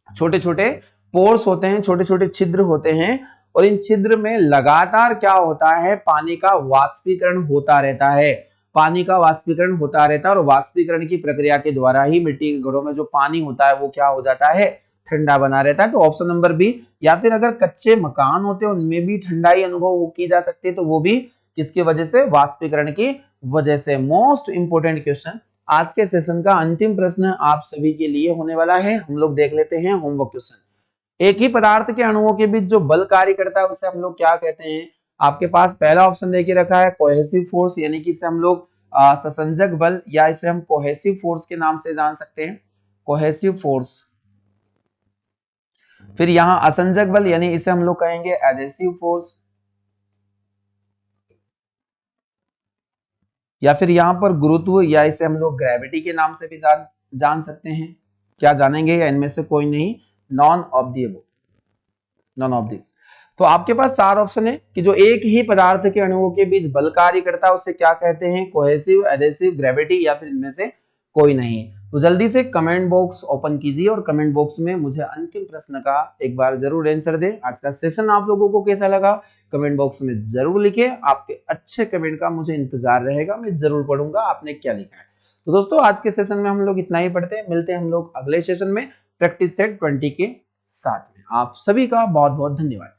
छोटे छोटे पोर्स होते हैं, छोटे छोटे छिद्र होते हैं, और इन छिद्र में लगातार क्या होता है, पानी का वाष्पीकरण होता रहता है, पानी का वाष्पीकरण होता रहता है। और वाष्पीकरण की प्रक्रिया के द्वारा ही मिट्टी के घड़ों में जो पानी होता है वो क्या हो जाता है, ठंडा बना रहता है। तो ऑप्शन नंबर बी। या फिर अगर कच्चे मकान होते हैं उनमें भी ठंडाई अनुभव की जा सकती है, तो वो भी किसकी वजह से, वाष्पीकरण की वजह से। मोस्ट इंपोर्टेंट क्वेश्चन, आज के सेशन का अंतिम प्रश्न आप सभी के लिए होने वाला है। हम लोग देख लेते हैं होमवर्क क्वेश्चन। एक ही पदार्थ के अणुओं के बीच जो बल कार्य करता है उसे हम लोग क्या कहते हैं। आपके पास पहला ऑप्शन देके रखा है कोहेसिव फोर्स, यानी कि इसे हम लोग ससंजक बल, या इसे हम कोहेसिव फोर्स के नाम से जान सकते हैं, कोहेसिव फोर्स। फिर यहां असंजक बल, यानी इसे हम लोग कहेंगे एडहेसिव फोर्स, या फिर यहां पर गुरुत्व, या इसे हम लोग ग्रेविटी के नाम से भी जान सकते हैं। क्या जानेंगे, या इनमें से कोई नहीं, none of the above, none of this. तो आपके पास 4 ऑप्शन है कि जो एक ही पदार्थ के अणुओं के बीच बल कार्य करता है उसे क्या कहते हैं, कोहेसिव, एडहेसिव, ग्रेविटी, या फिर इनमें से कोई नहीं। तो जल्दी से कमेंट बॉक्स ओपन कीजिए और कमेंट बॉक्स में मुझे अंतिम प्रश्न का एक बार जरूर आंसर दें। आज का सेशन आप लोगों को कैसा लगा कमेंट बॉक्स में जरूर लिखिए। आपके अच्छे कमेंट का मुझे इंतजार रहेगा, मैं जरूर पढ़ूंगा आपने क्या लिखा है। तो दोस्तों आज के सेशन में हम लोग इतना ही पढ़ते हैं, मिलते हैं हम लोग अगले सेशन में प्रैक्टिस सेट 20 के साथ में। आप सभी का बहुत बहुत धन्यवाद।